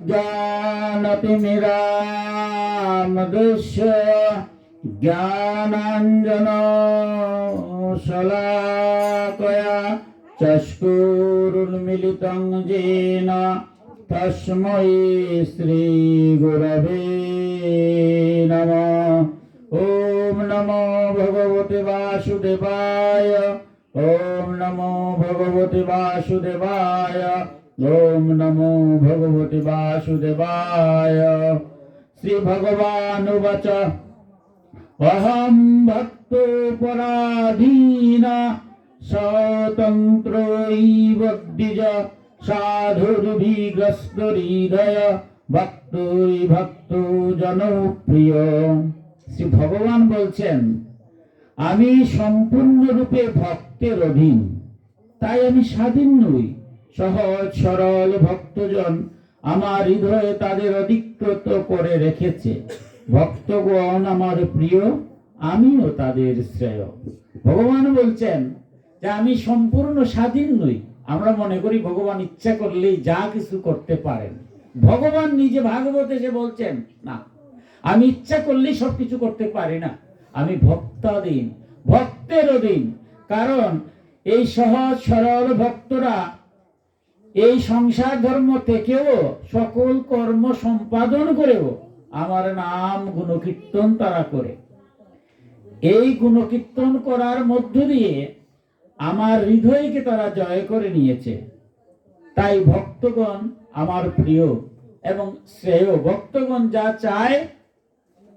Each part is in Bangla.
ज्ञानतिमिरान्धस्य ज्ञानाञ्जनशलाकया चक्षुरुन्मीलितं येन तस्मै श्रीगुरवे नमः। ॐ नमो भगवते वासुदेवाय। ॐ नमो भगवते वासुदेवाय। ॐ नमो भगवते वासुदेवाय। श्री भगवानुवाच अहं भक्तोपराधीन स्वतन्त्रैव द्विज साधुर्विग्रस्तहृदय ভক্তো জনপ্রিয়। শ্রী ভগবান বলছেন আমি সম্পূর্ণরূপে ভক্তের অধীন, তাই আমি স্বাধীন নই। সহজ সরল ভক্তজন আমার হৃদয়ে তাদের অধিকৃত করে রেখেছে। ভক্তগণ আমার প্রিয়, আমিও তাদের শ্রেয়। ভগবান বলছেন যে আমি সম্পূর্ণ স্বাধীন নই। আমরা মনে করি ভগবান ইচ্ছা করলেই যা কিছু করতে পারেন। ভগবান নিজে ভাগবতে এসে বলছেন না, আমি ইচ্ছা করলেই সবকিছু করতে পারি না, আমি ভক্তাধীন, ভক্তের অধীন। কারণ এই সহজ সরল ভক্তরা এই সংসার ধর্ম থেকেও সকল কর্ম সম্পাদন করেও আমার নাম গুণকীর্তন তারা করে। এই গুণকীর্তন করার মধ্য দিয়ে আমার হৃদয়কে তারা জয় করে নিয়েছে। তাই ভক্তগণ আমার প্রিয় এবং শ্রেয়। ভক্তগণ যা চায়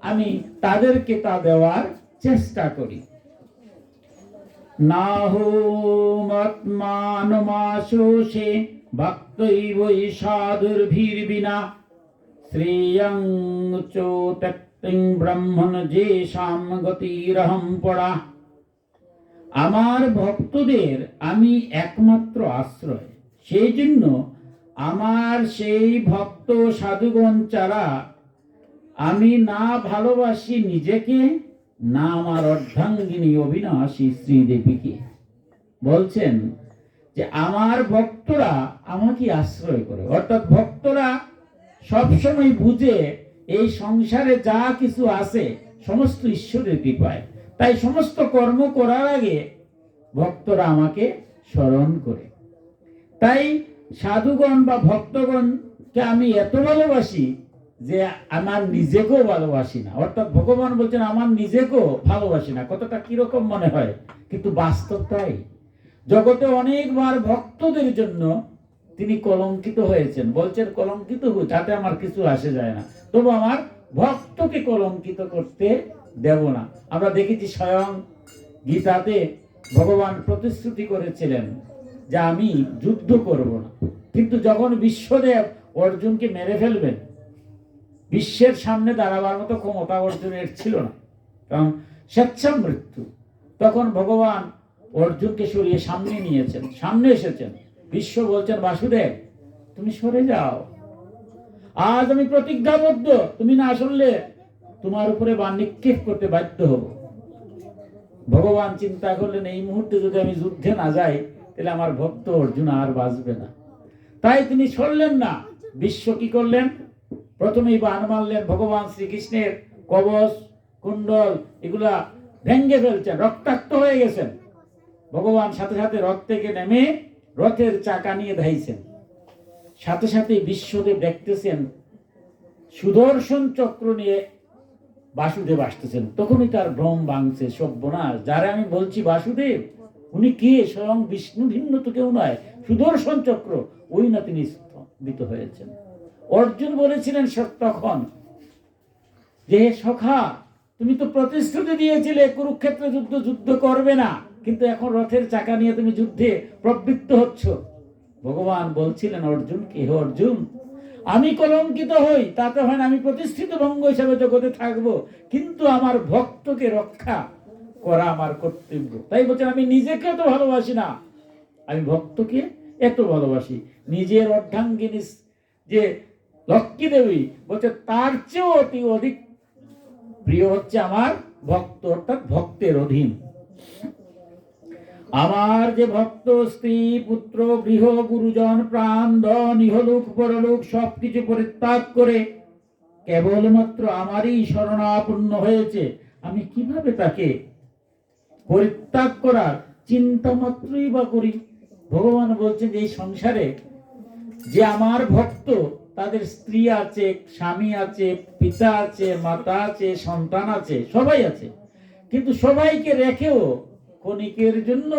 আমি তাদেরকে তা দেওয়ার চেষ্টা করি। নাহমাত্মানমাশোষে ভক্তৈবৈ সাধুর্ভির্বিনা শ্রেয়ং চোত্যক্তিং ব্রহ্মণ যেষাম গতিরহং পড়া। আমার ভক্তদের আমি একমাত্র আশ্রয়, সেই জন্য আমার সেই ভক্ত সাধুগণ ছাড়া আমি না ভালোবাসি নিজেকে, না আমার অর্ধাঙ্গিনী অবিনাশী শ্রীদেবীকে। বলছেন যে আমার ভক্তরা আমাকে আশ্রয় করে, অর্থাৎ ভক্তরা সবসময় বুঝে এই সংসারে যা কিছু আছে সমস্ত ঈশ্বরের কৃপায়। তাই সমস্ত কর্ম করার আগে ভক্তরা আমাকে স্মরণ করে। তাই সাধুগণ বা ভক্তগণকে আমি এত ভালোবাসি যে আমার নিজেকেও ভালোবাসি না। অর্থাৎ ভগবান বলছেন আমার নিজেকেও ভালোবাসি না। কতটা কিরকম মনে হয়, কিন্তু বাস্তব তাই। জগতে অনেকবার ভক্তদের জন্য তিনি কলঙ্কিত হয়েছেন। বলছেন কলঙ্কিত হোক, যাতে আমার কিছু আসে যায় না, তবু আমার ভক্তকে কলঙ্কিত করতে দেব না। আমরা দেখেছি স্বয়ং গীতাতে ভগবান প্রতিশ্রুতি করেছিলেন যে আমি যুদ্ধ করব না। কিন্তু যখন বিশ্বদেব অর্জুনকে মেরে ফেলবেন, বিশ্বের সামনে দাঁড়াবার মতো ক্ষমতা অর্জুনের ছিল না, কারণ স্বেচ্ছা মৃত্যু। তখন ভগবান অর্জুনকে সরিয়ে সামনে নিয়েছেন, সামনে এসেছেন। বিশ্ব বলছেন বাসুদেব তুমি সরে যাও, আজ আমি প্রতিজ্ঞাবদ্ধ, তুমি না শুনলে তোমার উপরে বাণ নিক্ষেপ করতে বাধ্য হব। ভগবান চিন্তা করলেন এই মুহূর্তে যদি আমি যুদ্ধে না যাই তাহলে আমার ভক্ত অর্জুন আর বাঁচবে না। তাই তিনি সরলেন না। বিশ্ব কি করলেন, প্রথমেই বাণ মারলেন। ভগবান শ্রীকৃষ্ণের কবচ কুণ্ডল এগুলা ভেঙ্গে ফেলছেন, রক্তাক্ত হয়ে গেছেন। ভগবান সাথে সাথে রথ থেকে নেমে রথের চাকা নিয়ে ধাইছেন। সাথে সাথে বিশ্বদেব দেখতেছেন সুদর্শন চক্র নিয়ে বাসুদেব আসতেছেন। তখনই তার ভ্রম ভাঙছে, সর্বনাশ, যারা আমি বলছি বাসুদেব উনি কে? স্বয়ং বিষ্ণু, ভিন্ন তো কেউ নয়, সুদর্শন চক্র। ওই না তিনি স্তম্ভিত হয়েছেন। অর্জুন বলেছিলেন তখন যে সখা তুমি তো প্রতিশ্রুতি দিয়েছিলে কুরুক্ষেত্র যুদ্ধ করবে না, কিন্তু এখন রথের চাকা নিয়ে তুমি যুদ্ধে প্রবৃত্ত হচ্ছ। ভগবান বলছিলেন অর্জুনকে, হে অর্জুন আমি কলঙ্কিত হই তাতে হয় না, আমি প্রতিষ্ঠিত ভঙ্গ হিসাবে জগতে থাকবো, কিন্তু আমার ভক্তকে রক্ষা করা আমার কর্তব্য। তাই বলছেন আমি নিজেকে তো ভালোবাসি না, আমি ভক্তকে এত ভালোবাসি। নিজের অর্ধাঙ্গিনী যে লক্ষ্মী দেবী বলছে তার চেয়েও অতি অধিক প্রিয় হচ্ছে আমার ভক্ত, অর্থাৎ ভক্তের অধীন। আমার যে ভক্ত স্ত্রী পুত্র গৃহ গুরুজন প্রাণ ধন ইহলোক পরলোক সবকিছু পরিত্যাগ করে কেবলমাত্র আমারই শরণাপন্ন হয়েছে, আমি কিভাবে তাকে পরিত্যাগ করার চিন্তা মাত্রই বা করি? ভগবান বলছেন যে এই সংসারে যে আমার ভক্ত, তাদের স্ত্রী আছে, স্বামী আছে, পিতা আছে, মাতা আছে, সন্তান আছে, সবাই আছে, কিন্তু সবাইকে রেখেও ক্ষণিকের জন্য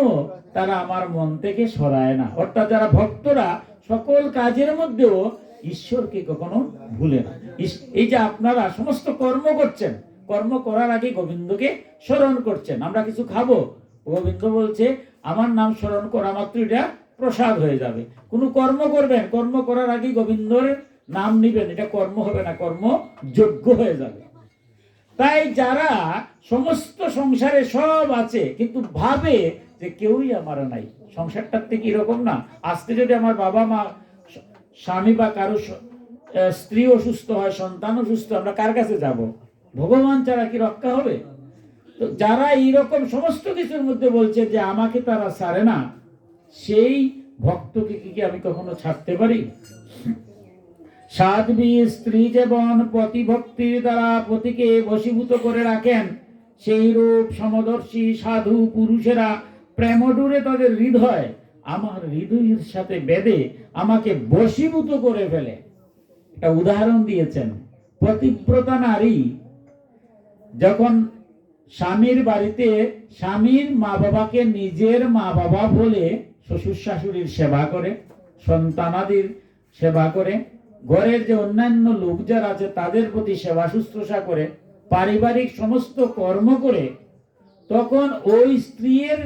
তারা আমার মন থেকে সরায় না। অর্থাৎ যারা ভক্তরা সকল কাজের মধ্যেও ঈশ্বরকে কখনো ভুলে না। এই যে আপনারা সমস্ত কর্ম করছেন, কর্ম করার আগে গোবিন্দকে স্মরণ করছেন। আমরা কিছু খাবো, গোবিন্দ বলছে আমার নাম স্মরণ করা মাত্র এটা প্রসাদ হয়ে যাবে। কোনো কর্ম করবেন, কর্ম করার আগে গোবিন্দর নাম নিবেন, এটা কর্ম হবে না, কর্ম যোগ্য হয়ে যাবে। তাই যারা সমস্ত সংসারে সব আছে কিন্তু ভাবে যে কেউই আমার নাই, সংসারটার থেকে এরকম না, আজকে যদি আমার বাবা মা স্বামী বা কারো স্ত্রী অসুস্থ হয়, সন্তান অসুস্থ, আমরা কার কাছে যাব? ভগবান ছাড়া কি রক্ষা হবে? তো যারা এইরকম সমস্ত কিছুর মধ্যে বলছে যে আমাকে তারা ছাড়ে না, সেই ভক্তকে কি আমি কখনো ছাড়তে পারি? সাধ্বী স্ত্রী যেমন প্রতিভক্তির দ্বারা পতিকে বশীভূত করে রাখেন, সেই রূপ সমদর্শী সাধু পুরুষেরা প্রেমডুরে তাদের হৃদয় আমার হৃদয়ের সাথে বেঁধে আমাকে বশীভূত করে ফেলে। একটা উদাহরণ দিয়েছেন। পতিব্রতা নারী যখন স্বামীর বাড়িতে স্বামীর মা বাবাকে নিজের মা বাবা বলে শ্বশুর শাশুড়ির সেবা করে, সন্তানাদির সেবা করে, ঘরের যে অন্যান্য লোক যারা আছে তাদের প্রতি সেবা শুশ্রূষা করে, পারিবারিক সমস্ত কর্ম করে, তখন ওই স্ত্রীর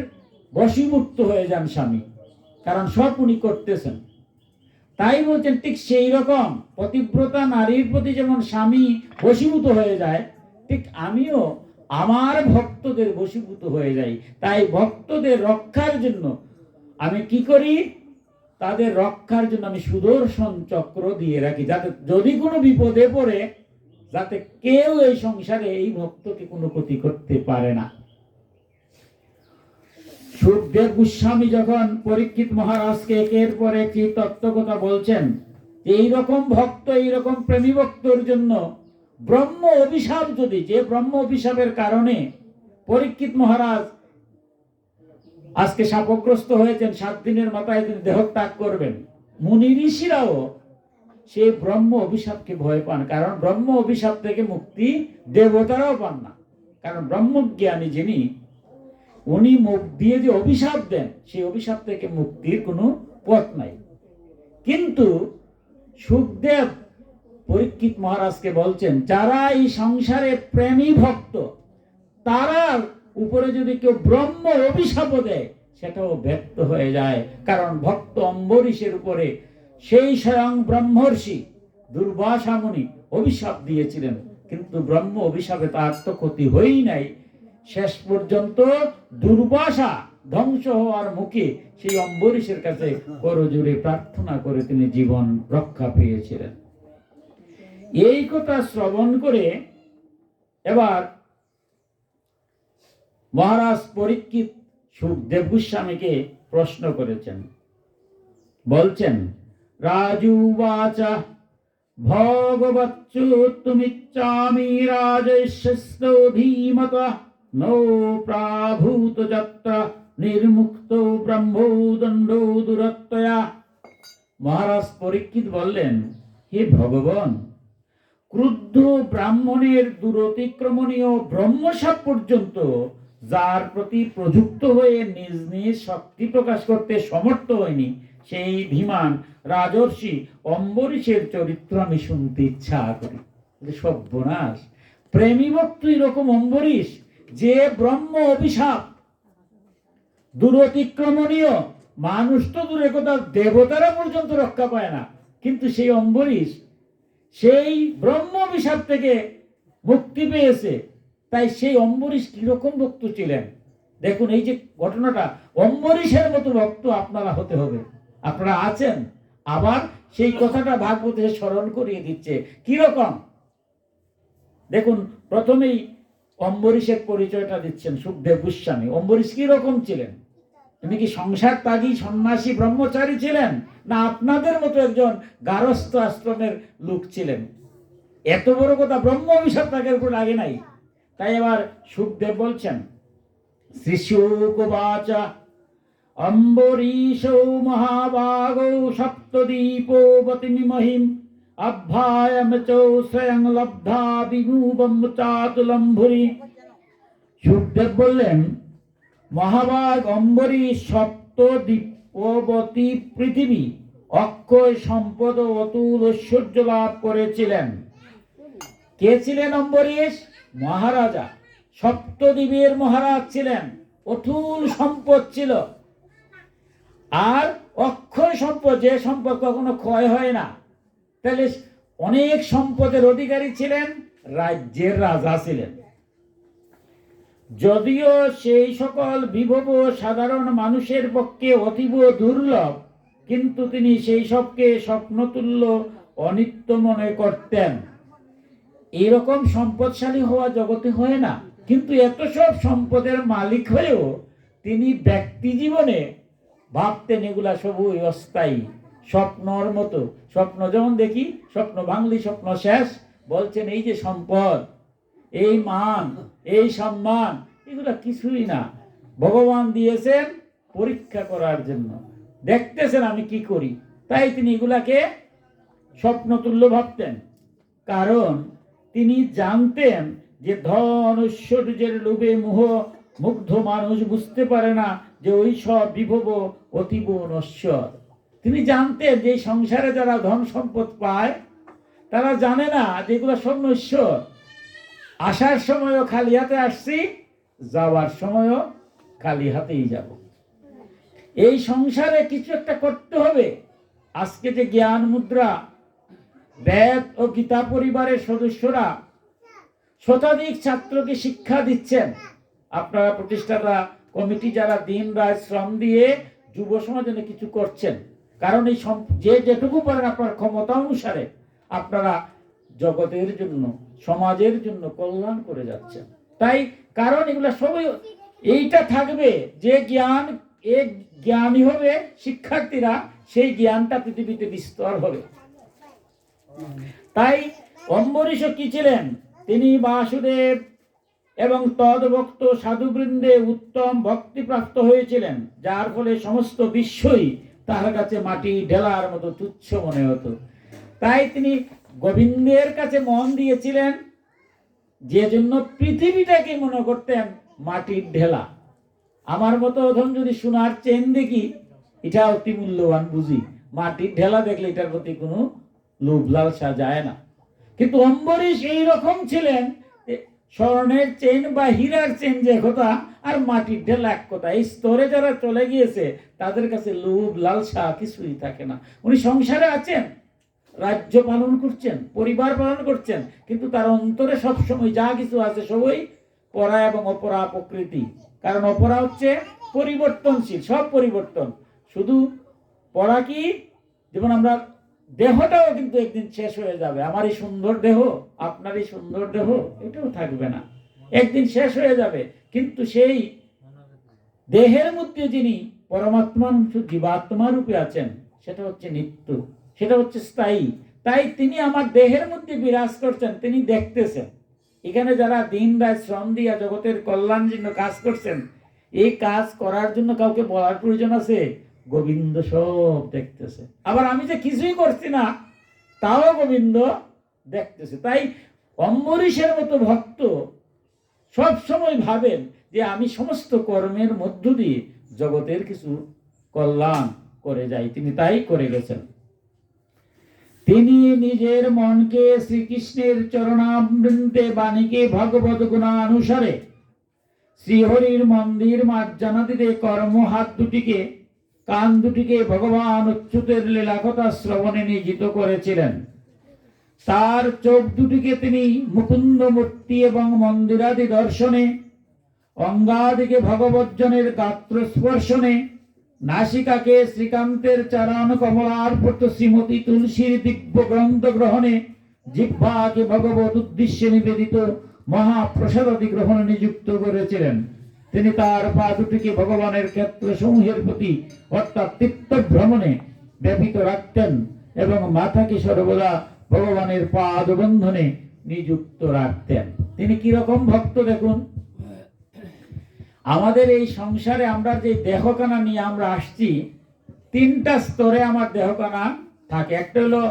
বশীভূত হয়ে যান স্বামী, কারণ সব উনি করতেছেন। তাই বলছেন ঠিক সেই রকম পতিব্রতা নারীর প্রতি যেমন স্বামী বশীভূত হয়ে যায়, ঠিক আমিও আমার ভক্তদের বশীভূত হয়ে যাই। তাই ভক্তদের রক্ষার জন্য আমি কি করি? তাদের রক্ষার জন্য আমি সুদর্শন চক্র দিয়ে রাখি, যাতে যদি কোনো বিপদে পড়ে যাতে কেউ এই সংসারে এই ভক্তকে কোনো ক্ষতি করতে পারে না। সুখদেব গোস্বামী যখন পরীক্ষিত মহারাজকে একের পর একটি তত্ত্বকথা বলছেন, এইরকম ভক্ত, এইরকম প্রেমী ভক্তর জন্য ব্রহ্ম অভিশাপ, যদি যে ব্রহ্ম অভিশাপের কারণে পরীক্ষিত মহারাজ আজকে শাপগ্রস্ত হয়েছেন, 7 দিনের মাথায় তিনি দেহত্যাগ করবেন, মুনি ঋষিরাও সেই ব্রহ্ম অভিশাপকে ভয় পান, কারণ ব্রহ্ম অভিশাপ থেকে মুক্তি দেবতারাও পান না। কারণ ব্রহ্মজ্ঞানী যিনি, উনি মুখ দিয়ে যে অভিশাপ দেন, সেই অভিশাপ থেকে মুক্তির কোনো পথ নাই। কিন্তু সুখদেব পরীক্ষিত মহারাজকে বলছেন, যারা এই সংসারে প্রেমী ভক্ত, তারা উপরে যদি কেউ ব্রহ্ম অভিশাপ দেয় সেটাও ব্যর্থ হয়ে যায়। কারণ ভক্ত অম্বরীশের উপরে সেই স্বয়ং ব্রহ্মর্ষি দুর্বাসা মুনি অভিশাপ দিয়েছিলেন, কিন্তু ব্রহ্ম অভিশাপে তার তো ক্ষতি হয়েই নাই। শেষ পর্যন্ত দুর্বাসা ধ্বংস হওয়ার মুখে সেই অম্বরীশের কাছে করজোড়ে প্রার্থনা করে তিনি জীবন রক্ষা পেয়েছিলেন। এই কথা শ্রবণ করে এবার মহারাজ পরীক্ষিত সুখদেব গোস্বামীকে প্রশ্ন করেছেন, বলছেন, রাজুবাচা ভগবচ্যুত্তমিচ্ছামি রাজস্যস্তো ধীমতঃ নো প্রাভূত যাত্রা নির্মুক্ত ব্রহ্মো দণ্ডো দুরত্বয়া। মহারাজ পরীক্ষিত বললেন, হে ভগবান, ক্রুদ্ধ ব্রাহ্মণের দূরতিক্রমণীয় ব্রহ্মসাপ পর্যন্ত যার প্রতি প্রযুক্ত হয়ে নিজ নিজ শক্তি প্রকাশ করতে সমর্থ হয়নি, সেই ধীমান রাজর্ষি অম্বরীশের চরিত্র আমি শুনতে ইচ্ছা করি। সর্বনাশ, প্রেমী ভক্ত এরকম অম্বরীশ, যে ব্রহ্ম অভিশাপ দূরতিক্রমণীয়, মানুষ তো দূরে কথা, দেবতারা পর্যন্ত রক্ষা পায় না, কিন্তু সেই অম্বরীশ সেই ব্রহ্ম অভিশাপ থেকে মুক্তি পেয়েছে। তাই সেই অম্বরীশ কিরকম ভক্ত ছিলেন দেখুন। এই যে ঘটনাটা, অম্বরীশের মতো ভক্ত আপনারা হতে হবে। আপনারা আছেন, আবার সেই কথাটা ভাগবতে স্মরণ করিয়ে দিচ্ছে কিরকম। দেখুন, প্রথমেই অম্বরীশের পরিচয়টা দিচ্ছেন সুখদেব গোস্বামী। অম্বরীশ কিরকম ছিলেন তিনি কি সংসার ত্যাগী সন্ন্যাসী ব্রহ্মচারী ছিলেন, না আপনাদের মতো একজন গারস্থ আশ্রমের লোক ছিলেন? এত বড় কথা, ব্রহ্ম অভিশাপ তাদের উপর লাগে নাই। তাই এবার সুখদেব বলছেন, শ্রী শুকবাচ অম্বরীশো মহাবাগো সপ্তদীপোবতী মহিম অভ্যায়ম চ স্বয়ং লব্ধা বিভূবম চাতুলম্ভুরি। সুখদেব বললেন, মহাবাগ অম্বরীশ সপ্তদীপবতী পৃথিবী অক্ষয় সম্পদ ও অতুল ঐশ্বর্য লাভ করেছিলেন। কে ছিলেন অম্বরীশ? মহারাজা, সপ্তদ্বীপের মহারাজ ছিলেন, অতুল সম্পদ ছিল। আর অক্ষয় সম্পদ, যে সম্পদ কখনো ক্ষয় হয় না, তাহলে অনেক সম্পদের অধিকারী ছিলেন, রাজ্যের রাজা ছিলেন। যদিও সেই সকল বিভব সাধারণ মানুষের পক্ষে অতীব দুর্লভ, কিন্তু তিনি সেই সবকে স্বপ্নতুল্য অনিত্য মনে করতেন। এরকম সম্পদশালী হওয়া জগতে হয় না, কিন্তু এত সব সম্পদের মালিক হয়েও তিনি ব্যক্তি জীবনে ভাবতেন এগুলা সবই অস্থায়ী, স্বপ্নর মতো। স্বপ্ন যেমন দেখি, স্বপ্ন ভাঙলি স্বপ্ন শেষ। বলছেন এই যে সম্পদ, এই মান, এই সম্মান, এগুলা কিছুই না, ভগবান দিয়েছেন পরীক্ষা করার জন্য, দেখতেছেন আমি কি করি। তাই তিনি এগুলাকে স্বপ্নতুল্য ভাবতেন। কারণ তিনি জানতেন যে ধন ঐশ্বর্যের লোভে মুগ্ধ মানুষ বুঝতে পারে না যে ওই সব বিভব অতীব নশ্বর। তিনি জানতেন যে সংসারে যারা ধন সম্পদ পায়, তারা জানে না যে এগুলো সব নশ্বর। আসার সময়ও খালি হাতে আসছি, যাওয়ার সময়ও খালি হাতেই যাব। এই সংসারে কিছু একটা করতে হবে। আজকে যে জ্ঞান মুদ্রা বেদ ও গীতা পরিবারের সদস্যরা শতাধিক ছাত্রকে শিক্ষা দিচ্ছেন, আপনারা প্রতিষ্ঠাতা কমিটি যারা দিন রাত শ্রম দিয়ে যুব সমাজে কিছু করছেন। কারণ এই যে যেটুকু পারেন আপনার ক্ষমতা অনুসারে আপনারা জগতের জন্য, সমাজের জন্য কল্যাণ করে যাচ্ছেন। তাই কারণ এগুলা সবই এইটা থাকবে যে জ্ঞান, এক জ্ঞানী হবে শিক্ষার্থীরা, সেই জ্ঞানটা পৃথিবীতে বিস্তার হবে। তাই অম্বরীশ কি ছিলেন? তিনি বাসুদেব এবং তদ্ভক্ত সাধুবৃন্দে উত্তম ভক্তিপ্রাপ্ত হয়েছিলেন, যার ফলে সমস্ত বিশ্বই তার কাছে মাটি ঢেলার মতো তুচ্ছ মনে হতো। তাই তিনি গোবিন্দের কাছে মন দিয়েছিলেন, যে জন্য পৃথিবীটাকে মনে করতেন মাটির ঢেলা। আমার মতো ধন যদি সোনার চেন দেখি, এটা অতি মূল্যবান বুঝি, মাটির ঢেলা দেখলে এটার প্রতি কোনো লোভ লালসা যায় না। কিন্তু অম্বরীশ এইরকম ছিলেন, স্বর্ণের চেন বা হীরার চেন যে কথা, আর মাটির ঢেলা এক কথা। এই স্তরে যারা চলে গিয়েছে তাদের কাছে লোভ লালসা কিছুই থাকে না। উনি সংসারে আছেন, রাজ্য পালন করছেন, পরিবার পালন করছেন, কিন্তু তার অন্তরে সবসময় যা কিছু আছে সবই পরা এবং অপরা প্রকৃতি। কারণ অপরা হচ্ছে পরিবর্তনশীল, সব পরিবর্তন। শুধু পরা কি, যেমন আমরা দেহটাও কিন্তু একদিন শেষ হয়ে যাবে। আমার এই সুন্দর দেহ, আপনার এই সুন্দর দেহ, এটাও থাকবে না, একদিন শেষ হয়ে যাবে। কিন্তু সেই দেহের মধ্যে যিনি পরমাত্মা জীবাত্মা রূপে আছেন, সেটা হচ্ছে নিত্য, সেটা হচ্ছে স্থায়ী। তাই তিনি আমার দেহের মধ্যে বিরাজ করছেন, তিনি দেখতেছেন। এখানে যারা দিন রাত শ্রম দিয়া জগতের কল্যাণ জন্য কাজ করছেন, এই কাজ করার জন্য কাউকে বলার প্রয়োজন আছে? গোবিন্দ সব দেখতেছে। আবার আমি যে কিছুই করছি না, তাও গোবিন্দ দেখতেছে। তাই অম্বরীশের মতো ভক্ত সব সময় ভাবেন যে আমি সমস্ত কর্মের মধ্য দিয়ে জগতের কিছু কল্যাণ করে যাই। তিনি তাই করে গেছেন। তিনি নিজের মনকে শ্রীকৃষ্ণের চরণামৃতে বাণীকে ভগবত গুণানুসারে শ্রীহরির মন্দির মার্জনা দিতে কর্ম হাত দুটিকে, কান দুটিকে ভগবান অচ্যুতের লীলাকথা শ্রবণে নিয়োজিত করেছিলেন। তার চোখ দুটিকে তিনি মুকুন্দ মূর্তি এবং মন্দিরাদি দর্শনে, অঙ্গাদিকে ভগবজ্জনের গাত্র স্পর্শনে, নাসিকাকে শ্রীকান্তের চরণ কমলার্পিত শ্রীমতী তুলসীর দিব্য গ্রন্থ গ্রহণে, জিহ্বাকে ভগবত উদ্দেশ্যে নিবেদিত মহাপ্রসাদাদি গ্রহণে নিযুক্ত করেছিলেন। তিনি তার পা দুটিকে ভগবানের ক্ষেত্র সমূহের প্রতি অর্থাৎ তীর্থ ভ্রমণে ব্যাপিত রাখতেন এবং মাথাকে সর্বদা ভগবানের পাদ বন্ধনে নিযুক্ত রাখতেন। তিনি কিরকম ভক্ত দেখুন। আমাদের এই সংসারে আমরা যে দেহখানা নিয়ে আমরা আসছি, তিনটা স্তরে আমার দেহখানা থাকে। একটা হলো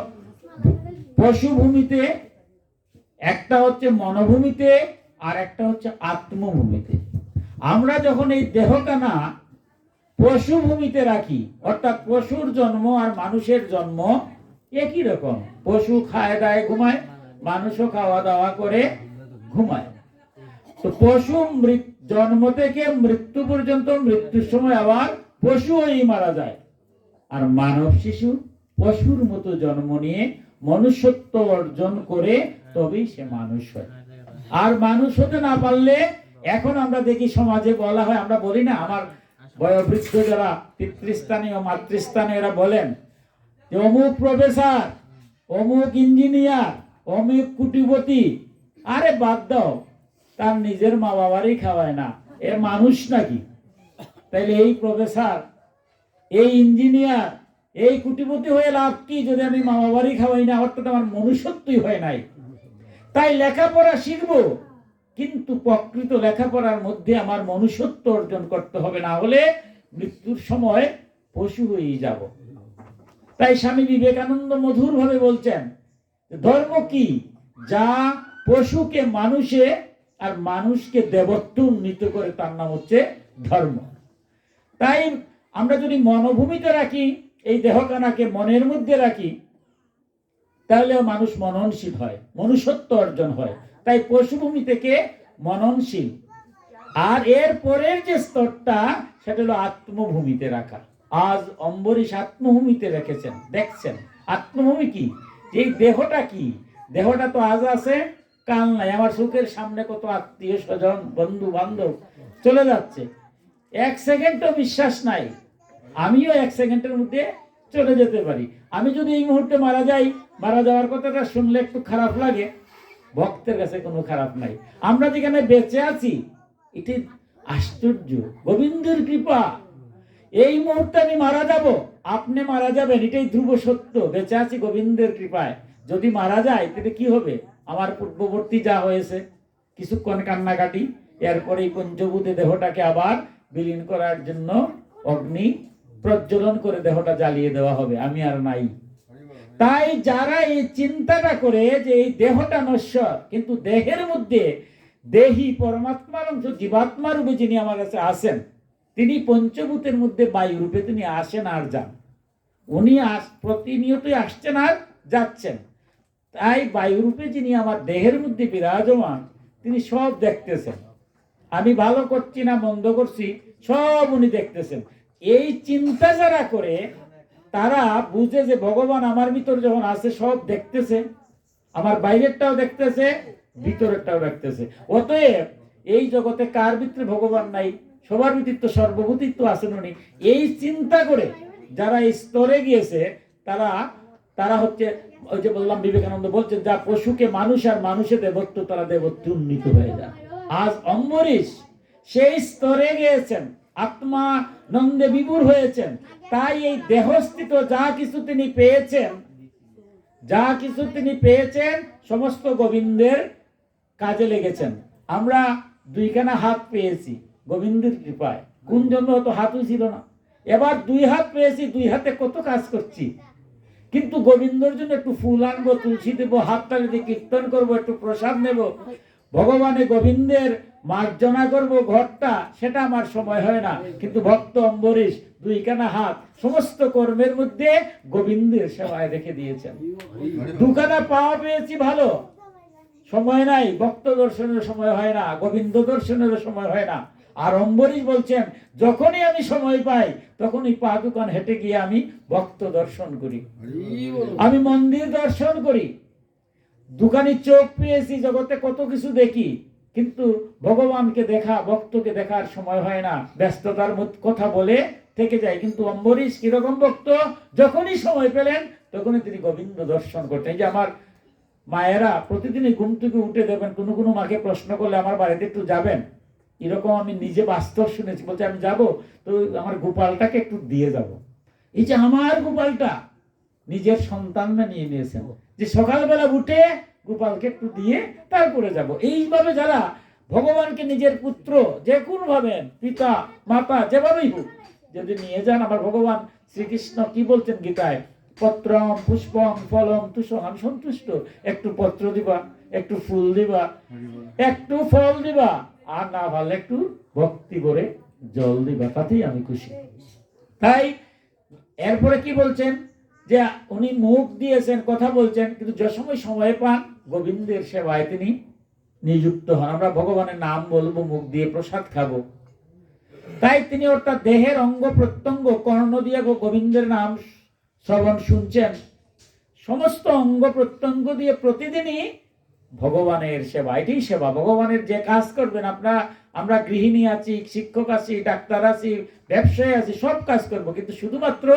পশুভূমিতে, একটা হচ্ছে মনোভূমিতে, আর একটা হচ্ছে আত্মভূমিতে। আমরা যখন এই দেহখানা পশুভূমিতে রাখি, অর্থাৎ পশুর জন্ম আর মানুষের জন্ম একই রকম। পশু খায় দায় ঘুমায়, মানুষও খাওয়া দাওয়া করে ঘুমায়। তো পশু জন্ম থেকে মৃত্যু পর্যন্ত, মৃত্যুর সময় আবার পশু হয়েই মারা যায়। আর মানব শিশু পশুর মতো জন্ম নিয়ে মনুষ্যত্ব অর্জন করে তবেই সে মানুষ হয়। আর মানুষ হতে না পারলে, এখন আমরা দেখি সমাজে বলা হয়, আমরা বলি না, আমার বয়োবৃদ্ধ যারা পিতৃস্থানে ও মাতৃস্থানে এরা বলেন যে অমুক প্রফেসর, অমুক ইঞ্জিনিয়ার, অমুক কুটিপতি। আরে বাদ দাও, তার নিজের মা বাবারই খাওয়ায় না, এ মানুষ নাকি? তাইলে এই প্রফেসর, এই ইঞ্জিনিয়ার, এই কুটিপতি হয়ে লাভ কি যদি আমি মা বাবারই খাওয়াই না? অর্থাৎ আমার মনুষ্যত্বই হয় নাই। তাই লেখাপড়া শিখবো, কিন্তু প্রকৃত লেখাপড়ার মধ্যে আমার মনুষ্যত্ব অর্জন করতে হবে, না হলে মৃত্যুর সময় পশু হয়েই যাব। তাই স্বামী বিবেকানন্দ মধুর ভাবে বলছেন, ধর্ম কি? যা পশুকে মানুষে আর মানুষকে দেবত্ব উন্নীত করে, তার নাম হচ্ছে ধর্ম। তাই আমরা যদি মনোভূমিতে রাখি, এই দেহখানাকে মনের মধ্যে রাখি, তাহলে মানুষ মননশীল হয়, মনুষ্যত্ব অর্জন হয়। তাই পশুভূমি থেকে মননশীল। আর এর পরের যে স্তরটা, সেটা হলো আত্মভূমিতে রাখা। আজ অম্বরীশ আত্মভূমিতে রেখেছেন, দেখছেন। আত্মভূমি কি? এই দেহটা কি? দেহটা তো আজ আছে, কাল নাই। আমার চোখের সামনে কত আত্মীয় স্বজন, বন্ধু বান্ধব চলে যাচ্ছে, এক সেকেন্ডও বিশ্বাস নাই, আমিও এক সেকেন্ডের মধ্যে চলে যেতে পারি। আমি যদি এই মুহূর্তে মারা যাই, মারা যাওয়ার কথাটা শুনলে একটু খারাপ লাগে, ভক্তের কাছে কোনো খারাপ নাই। আমরা যেখানে বেঁচে আছি, এটি আশ্চর্য, গোবিন্দের কৃপা। এই মুহূর্তে আমি মারা যাব, আপনি মারা যাবেন, এটাই ধ্রুব সত্য। বেঁচে আছি গোবিন্দের কৃপায়। যদি মারা যায় তাহলে কি হবে? আমার পূর্ববর্তী যা হয়েছে, কিছুক্ষণ কান্নাকাটি, এরপরে এই পঞ্চভূতে দেহটাকে আবার বিলীন করার জন্য অগ্নি প্রজ্বলন করে দেহটা জ্বালিয়ে দেওয়া হবে, আমি আর নাই। তাই যারা এই চিন্তাটা করে যে এই দেহটা নশ্বর, কিন্তু দেহের মধ্যে দেহি পরমাত্মার অংশ জীবাত্মা রূপে যিনি আমার কাছে আসেন, তিনি পঞ্চভূতের মধ্যে বায়ু রূপে তিনি আসেন আর যান। উনি প্রতিনিয়তই আসছেন আর যাচ্ছেন। তাই বায়ু রূপে যিনি আমার দেহের মধ্যে বিরাজমান, তিনি সব দেখতেছেন। আমি ভালো করছি না মন্দ করছি, সব উনি দেখতেছেন। এই চিন্তা যারা করে, তারা বুঝে যে ভগবান আমার ভিতর যখন আছে, সব দেখতেছে, আমার বাইরেরটাও দেখতেছে, ভিতরেরটাও দেখতেছে। অতএব এই জগতে কার ভিতরে ভগবান নাই? সবার ভিতরে তো সর্বভূতিত্ব আছেন উনি। এই চিন্তা করে যারা এই স্তরে গিয়েছে, তারা হচ্ছে, ওই যে বললাম, বিবেকানন্দ বলছেন, যা পশুকে মানুষ আর মানুষে দেবত্ব, তারা দেবত্ব উন্নীত হয়ে যায়। আজ অম্বরীশ সেই স্তরে গিয়েছেন, আত্মানন্দে বিভোর হয়েছেন। তাই এই দেহস্থিত যা কিছু তিনি পেয়েছেন, সমস্ত গোবিন্দের কাজে লেগেছেন। আমরা দুইখানা হাত পেয়েছি গোবিন্দের কৃপায়, কোন জন্য তো হাতই ছিল না। এবার দুই হাত পেয়েছি, দুই হাতে কত কাজ করছি। কিন্তু গোবিন্দর জন্য একটু ফুল আনবো, তুলসী দেবো, হাতটা যদি কীর্তন করবো, একটু প্রসাদ নেব, ভগবানে গোবিন্দের মার্জনা করবো ঘরটা, সেটা আমার সময় হয় না। কিন্তু ভক্ত অম্বরীশ দুইখানা হাত সমস্ত কর্মের মধ্যে গোবিন্দের সেবায় রেখে দিয়েছেন। দুখানা পাওয়া পেয়েছি, ভালো, সময় নাই, ভক্ত দর্শনের সময় হয় না, গোবিন্দ দর্শনের সময় হয় না। আর অম্বরীশ বলছেন, যখনই আমি সময় পাই, তখনই পা দোকান হেঁটে গিয়ে আমি ভক্ত দর্শন করি, আমি মন্দির দর্শন করি। দোকানি চোখ পেয়েছি, জগতে কত কিছু দেখি, কিন্তু ভগবানকে দেখা, ভক্তকে দেখার সময় হয় না, ব্যস্ততার কথা বলে থেকে যায়। কিন্তু অম্বরীশ কিরকম ভক্ত, যখনই সময় পেলেন তখনই তিনি গোবিন্দ দর্শন করতেন। যে আমার মায়েরা প্রতিদিনই ঘুম থেকে উঠে দেবেন, কোনো মাকে প্রশ্ন করলে, আমার বাড়িতে একটু যাবেন, এরকম আমি নিজে বাস্তব শুনেছি। বলছে আমি যাব, তো আমার গোপালটাকে একটু দিয়ে যাব। এই যে আমার গোপালটা নিজের সন্তান নিয়ে নিয়েছেন, যে সকালবেলা উঠে গোপালকে একটু দিয়ে তারপরে যাব। এইভাবে যারা ভগবানকে নিজের পুত্র যে কোনো ভাবে, পিতা মাতা যেভাবেই হোক, যদি নিয়ে যান, আমার ভগবান শ্রীকৃষ্ণ কি বলছেন গীতায়, পত্রম পুষ্পম ফলম তুষম, আমি সন্তুষ্ট। একটু পত্র দিবা, একটু ফুল দিবা, একটু ফল দিবা, আর না পারলে একটু ভক্তি করে জল দিবা, তাতেই আমি খুশি। তাই এরপরে কি বলছেন, যে উনি মুখ দিয়েছেন, কথা বলছেন, কিন্তু যে সময় সময় পান গোবিন্দের সেবায় তিনি নিযুক্ত হন। আমরা ভগবানের নাম বলবো, মুখ দিয়ে প্রসাদ খাবো, তাই তিনি অর্থাৎ দেহের অঙ্গ প্রত্যঙ্গ কর্ণ দিয়ে গোবিন্দের নাম শ্রবণ শুনছেন, সমস্ত অঙ্গ প্রত্যঙ্গ দিয়ে প্রতিদিনই ভগবানের সেবা। এটাই সেবা। ভগবানের যে কাজ করবেন, আমরা গৃহিণী আছি, শিক্ষক আছি, ডাক্তার আছি, ব্যবসায়ী আছি, সব কাজ করব, কিন্তু শুধুমাত্র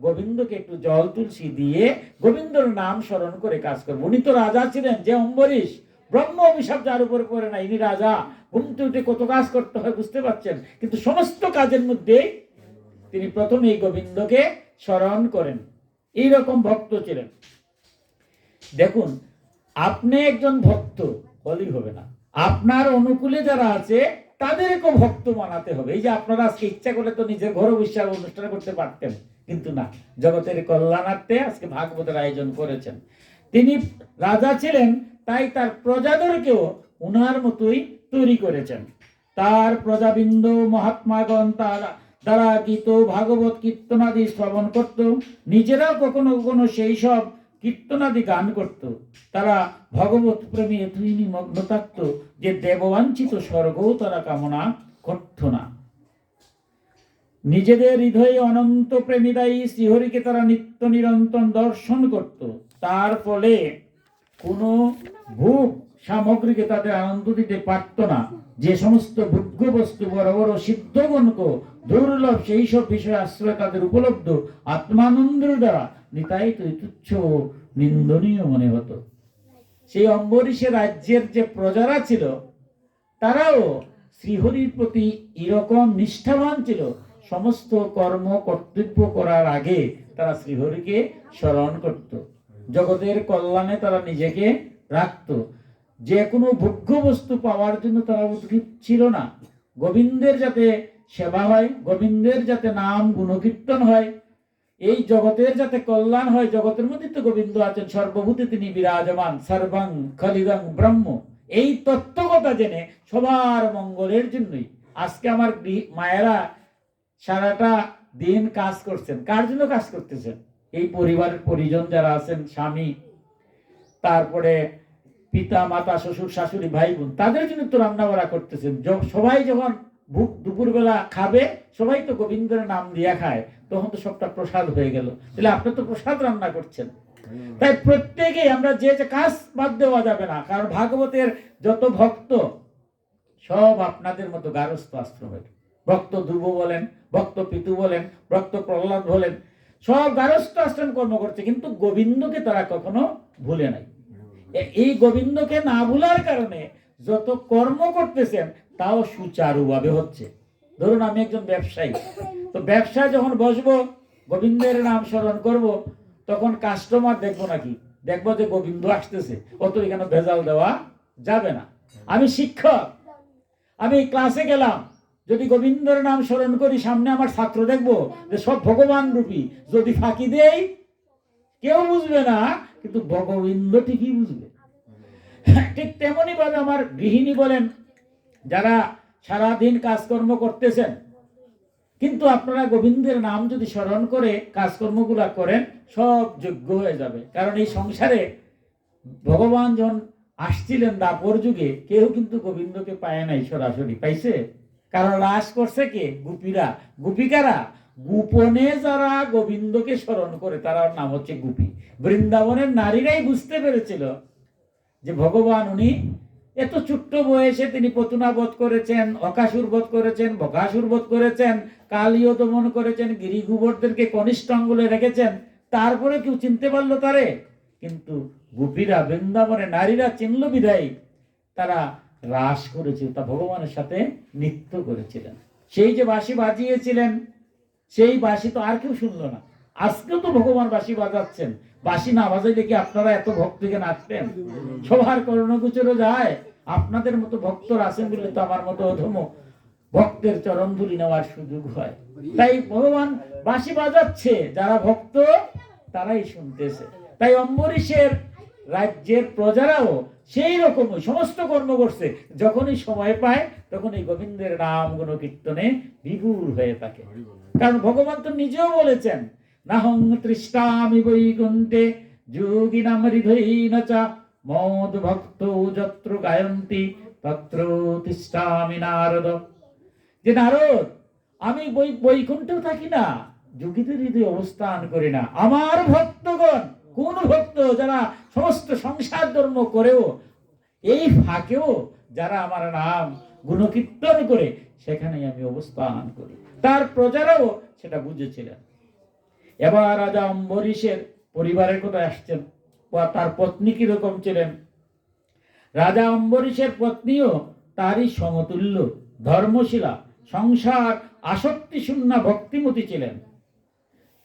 গোবিন্দকে একটু জল তুলসী দিয়ে গোবিন্দর নাম স্মরণ করে কাজ করবো। উনি তো রাজা ছিলেন, যে অম্বরীশ, ব্রহ্ম অভিশাপ যার উপর পড়ে না, ইনি রাজা, ঘুমতে উঠে কত কাজ করতে হয় বুঝতে পারছেন, কিন্তু সমস্ত কাজের মধ্যে তিনি প্রথমে এই গোবিন্দকে স্মরণ করেন। এইরকম ভক্ত ছিলেন। দেখুন, আপনি একজন ভক্ত বলেই হবে না, আপনার অনুকূলে যারা আছে তাদেরকেও ভক্ত বানাতে হবে। এই যে আপনারা আজকে ইচ্ছা করলে তো নিজের ঘরে বসে অনুষ্ঠান করতে পারতেন, কিন্তু না, জগতের কল্যাণার্থে আজকে ভাগবতের আয়োজন করেছেন। তিনি রাজা ছিলেন, তাই তার প্রজাদেরকেও উনার মতোই তৈরি করেছেন। তার প্রজাবৃন্দ মহাত্মাগণ তার দ্বারা গীত ভাগবত কীর্তনাদি শ্রবণ করত, নিজেরাও কখনো কখনো সেই সব কীর্তনাদি গান করত। তারা ভগবত প্রেমে এতই নিমগ্ন থাকত যে দেববাঞ্ছিত স্বর্গও তারা কামনা করত না। নিজেদের হৃদয়ে অনন্ত প্রেমিদায়ী শ্রীহরিকে তারা নিত্য নিরন্তর দর্শন করত। তার ফলে কোনো ভোগ সামগ্রীকে তাদের আনন্দ দিতে পারত না। যে সমস্ত ভোগ্য বস্তু বড় বড় সিদ্ধগণক দুর্লভ, সেই সব বিষয় আশ্রয় তাদের উপলব্ধ আত্মানন্দের দ্বারা নিতাই তুচ্ছ নিন্দনীয় মনে হতো। সেই অম্বরীশের রাজ্যের যে প্রজারা ছিল, তারাও শ্রীহরির প্রতি এরকম নিষ্ঠাবান ছিল। সমস্ত কর্ম কর্তব্য করার আগে তারা শ্রীহরিকে স্মরণ করত, জগতের কল্যাণে তারা নিজেকে রাখত। যে কোনো ভোগ্য বস্তু পাওয়ার জন্য তারা উদ্গ্রীব ছিল না। গোবিন্দের যাতে সেবা হয়, গোবিন্দের যাতে নাম গুণকীর্তন হয়, এই জগতের যাতে কল্যাণ হয়, জগতের মধ্যে তো গোবিন্দ আছেন, সর্বভূতে তিনি বিরাজমান, সর্বং খলিদং ব্রহ্ম, এই তত্ত্বকথা জেনে সবার মঙ্গলের জন্যই আজকে আমার মায়েরা সারাটা দিন কাজ করছেন। কার জন্য কাজ করতেছেন? এই পরিবারের পরিজন যারা আছেন, স্বামী, তারপরে পিতা মাতা, শ্বশুর শাশুড়ি, ভাই বোন, তাদের জন্য তো রান্না বাড়া করতেছেন। সবাই যখন দুপুরবেলা খাবে, সবাই তো গোবিন্দের নাম দিয়া খায়, তখন তো সবটা প্রসাদ হয়ে গেল। তাহলে আপনি তো প্রসাদ রান্না করছেন। তাই প্রত্যেকেই আমরা যে কাজ বাদ দেওয়া যাবে না, কারণ ভাগবতের যত ভক্ত সব আপনাদের মতো গারস্থ আশ্রমের ভক্ত। ধ্রুব বলেন, ভক্ত পিতু বলেন, ভক্ত প্রহ্লাদ বলেন, সব গারস্থ আশ্রম কর্ম করছে, কিন্তু গোবিন্দকে তারা কখনো ভুলে নাই। এই গোবিন্দকে না ভুলার কারণে যত কর্ম করতেছেন তাও সুচারুভাবে হচ্ছে। ধরুন আমি একজন ব্যবসায়ী, তো ব্যবসায় যখন বসবো, গোবিন্দের নাম স্মরণ করব, তখন কাস্টমার দেখবো নাকি, দেখবো যে গোবিন্দ আসতেছে, অত এখানে ভেজাল দেওয়া যাবে না। আমি শিক্ষক, আমি ক্লাসে গেলাম, যদি গোবিন্দের নাম স্মরণ করি, সামনে আমার ছাত্র দেখবো যে সব ভগবান রূপী, যদি ফাঁকি দেই কেউ বুঝবে না, কিন্তু গোবিন্দ ঠিকই বুঝবে। ঠিক তেমনি ভাবে আমার গৃহিণী বলেন, যারা সারাদিন কাজকর্ম করতেছেন, কিন্তু আপনারা গোবিন্দের নাম যদি স্মরণ করে কাজকর্মগুলা করেন, সব যোগ্য হয়ে যাবে। কারণ এই সংসারে ভগবান যখন আসছিলেন দাপর যুগে, কেউ কিন্তু গোবিন্দকে পায় নাই সরাসরি, পাইছে? কারণ রাস করছে কে? গোপীরা, গোপিকারা। গোপনে যারা গোবিন্দকে স্মরণ করে, তার নাম হচ্ছে গোপী। বৃন্দাবনের নারীরাই বুঝতে পেরেছিল যে ভগবান উনি এত ছোট্ট বয়সে তিনি পতুনা বধ করেছেন, অকাসুর বধ করেছেন, বকাসুর বধ করেছেন, কালীয় দমন করেছেন, গিরি গোবর্ধনকে কনিষ্ঠ আঙ্গুলে রেখেছেন, তারপরে কেউ চিনতে পারলো তারে? কিন্তু গোপীরা, বৃন্দাবনের নারীরা চিনল বিধায় তারা রাস করেছিল, তা ভগবানের সাথে নৃত্য করেছিলেন। সেই যে বাঁশি বাজিয়েছিলেন, সেই বাঁশি তো আর কেউ শুনলো না। আজকেও তো ভগবান বাঁশি বাজাচ্ছেন। বাঁশি না বাজাইলে কি আপনারা এত ভক্তিকে নাচতেন? সবার কর্ণগোচরও যায়। আপনাদের মতো ভক্তর আছেন বলে তো আমার মতো অধম ভক্তের চরণ ধুলি নেওয়ার সুযোগ হয়। তাই ভগবান বাঁশি বাজাচ্ছে, যারা ভক্ত তারাই শুনতেছে। তাই অম্বরীশের রাজ্যের প্রজারাও সেই রকমই সমস্ত কর্ম করছে, যখনই সময় পায় তখন এই গোবিন্দের নাম গুণ কীর্তনে বিভোর হয়ে থাকে। কারণ ভগবান তো নিজেও বলেছেন, নাহং তৃষ্টামি বৈকুণ্ঠে যোগিনাম হৃদয়িন চ মদ ভক্ত যত্র গায়ন্তি তত্র তিষ্টামি নারদ। যে নারদ, আমি বৈকুণ্ঠেও থাকি না, যোগীদের হৃদয়ে অবস্থান করি না। আমার ভক্তগণ, কোন ভক্ত? যারা সমস্ত সংসার ধর্ম করেও এই ফাঁকেও যারা আমার নাম গুণকীর্তন করে, সেখানেই আমি অবস্থান করি। তার প্রজারাও সেটা বুঝেছিলেন। এবার রাজা অম্বরীশের পরিবারের কথা আসছেন, তার পত্নী কিরকম ছিলেন। রাজা অম্বরীশের পত্নীও তারই সমতুল্য, ধর্মশীলা, সংসার আসক্তি শূন্য ভক্তিমতী ছিলেন।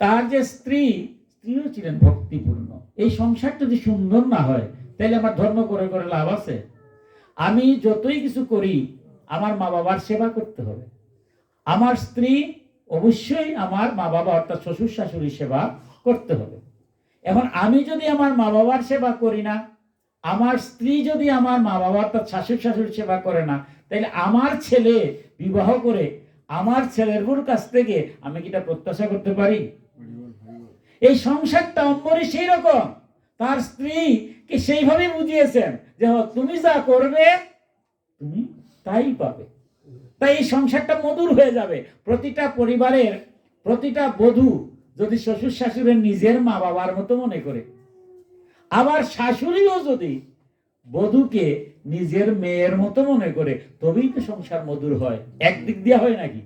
তার যে স্ত্রীও ছিলেন ভক্তিপূর্ণ। এই সংসার যদি সুন্দর না হয়, তাহলে আমার ধর্ম করে করে লাভ আছে? আমি যতই কিছু করি, আমার মা বাবার সেবা করতে হবে। আমার স্ত্রী অবশ্যই আমার মা বাবা অর্থাৎ শ্বশুর শাশুড়ি সেবা করতে হবে। এখন আমি যদি আমার মা বাবার সেবা করি না, আমার স্ত্রী যদি আমার মা বাবা অর্থাৎ শাশুড় শাশুড়ি সেবা করে না, তাহলে আমার ছেলে বিবাহ করে আমার ছেলের কাছ থেকে আমি কি এটা প্রত্যাশা করতে পারি? এই সংসারটা অম্বরীশ সেই রকম, তার স্ত্রীকে সেইভাবে বুঝিয়েছেন যে তুমি যা করবে তুমি তাই পাবে। তাই এই সংসারটা মধুর হয়ে যাবে। প্রতিটা পরিবারের প্রতিটা বধূ যদি শ্বশুর শাশুড়ের নিজের মা বাবার মতো মনে করে, আবার শাশুড়িও যদি বধূকে নিজের মেয়ের মতো মনে করে, তবেই তো সংসার মধুর হয়। একদিক দিয়ে হয় নাকি?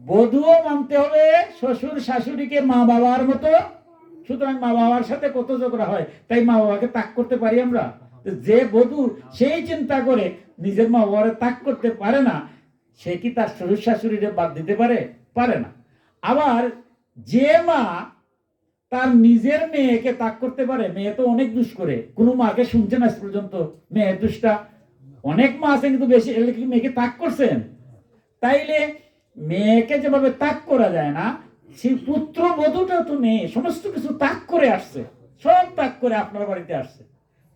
বধূও মানতে হবে শ্বশুর শাশুড়িকে মা বাবার মতো। সুতরাং মা বাবার সাথে কত ঝগড়া হয়, তাই মা বাবাকে তাক করতে পারি আমরা? যে বধূ সেই চিন্তা করে নিজের মা বাবার তাক করতে পারে না, সে কি তার শ্বশুর শাশুড়িকে বাদ দিতে পারে? পারে না। আবার যে মা তার নিজের মেয়েকে তাক করতে পারে, মেয়ে তো অনেক দুষ করে, কোনো মাকে শুনছে না পর্যন্ত মেয়ের দুষ্টা। অনেক মা আছেন কিন্তু বেশি মেয়েকে তাক করছেন। তাইলে মেয়েকে যেভাবে তাক করা যায় না, সেই পুত্র বধূটা তো মেয়ে সমস্ত কিছু তাক করে আসছে, সব তাক করে আপনার বাড়িতে আসছে।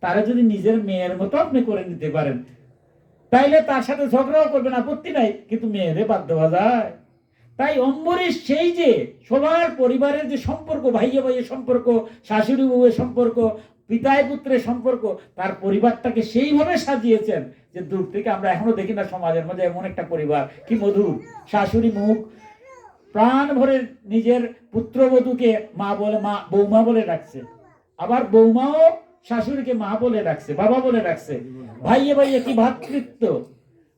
তারা যদি নিজের মেয়ের মতো আপনি করে নিতে পারেন, তাইলে তার সাথে ঝগড়াও করবেন, আপত্তি নাই, কিন্তু মেয়েরে বাদ দেওয়া যায়? তাই অম্বরীশ সেই যে সবার পরিবারের যে সম্পর্ক, ভাইয়ে ভাইয়ের সম্পর্ক, শাশুড়ি বউয়ের সম্পর্ক, পিতায় পুত্রের সম্পর্ক, তার পরিবারটাকে সেইভাবে সাজিয়েছেন যে দূর থেকে আমরা এখনো দেখি না সমাজের মধ্যে এমন একটা পরিবার কি মধুর। শাশুড়ি মুখ প্রাণ ভরে নিজের পুত্রবধূকে মা বলে, মা বৌমা বলে ডাকছে, আবার বৌমাও শাশুড়িকে মা বলে ডাকছে, বাবা বলে ডাকছে। ভাইয়ে ভাইয়ে কি ভ্রাতৃত্ব,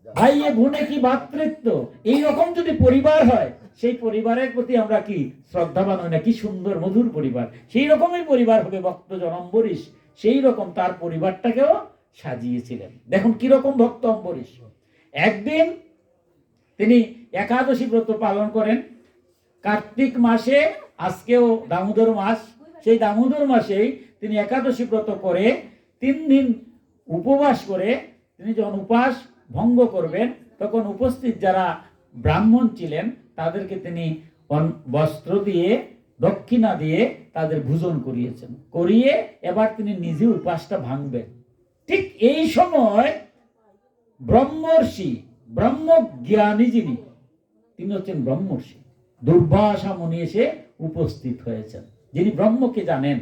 ভাইয়ে বোনে কি ভ্রাতৃত্ব। এইরকম যদি পরিবার হয়, সেই পরিবারের প্রতি আমরা কি শ্রদ্ধাবান হই না? কি সুন্দর মধুর পরিবার। সেই রকমই পরিবার হবে ভক্তজন অম্বরীশ। সেই রকম তার পরিবারটাকেও সাজিয়েছিলেন। দেখুন কিরকম ভক্ত অম্বরীশ। একদিন তিনি একাদশী ব্রত পালন করেন কার্তিক মাসে। আজকেও দামোদর মাস, সেই দামোদর মাসেই তিনি একাদশী ব্রত করে 3 দিন উপবাস করে তিনি যখন উপাস ভঙ্গ করবেন, তখন উপস্থিত যারা ব্রাহ্মণ ছিলেন তাদেরকে তিনি বস্ত্র দিয়ে দক্ষিণা দিয়ে তাদের ভোজন করিয়েছেন। করিয়ে এবার তিনি নিজে উপাসটা ভাঙবেন। ঠিক এই সময় ব্রহ্মর্ষি, ব্রহ্মজ্ঞানী যিনি, তিনি হচ্ছেন ব্রহ্মর্ষি দুর্বাসা মুনি এসে উপস্থিত হয়েছেন। যিনি ব্রহ্মকে জানেন,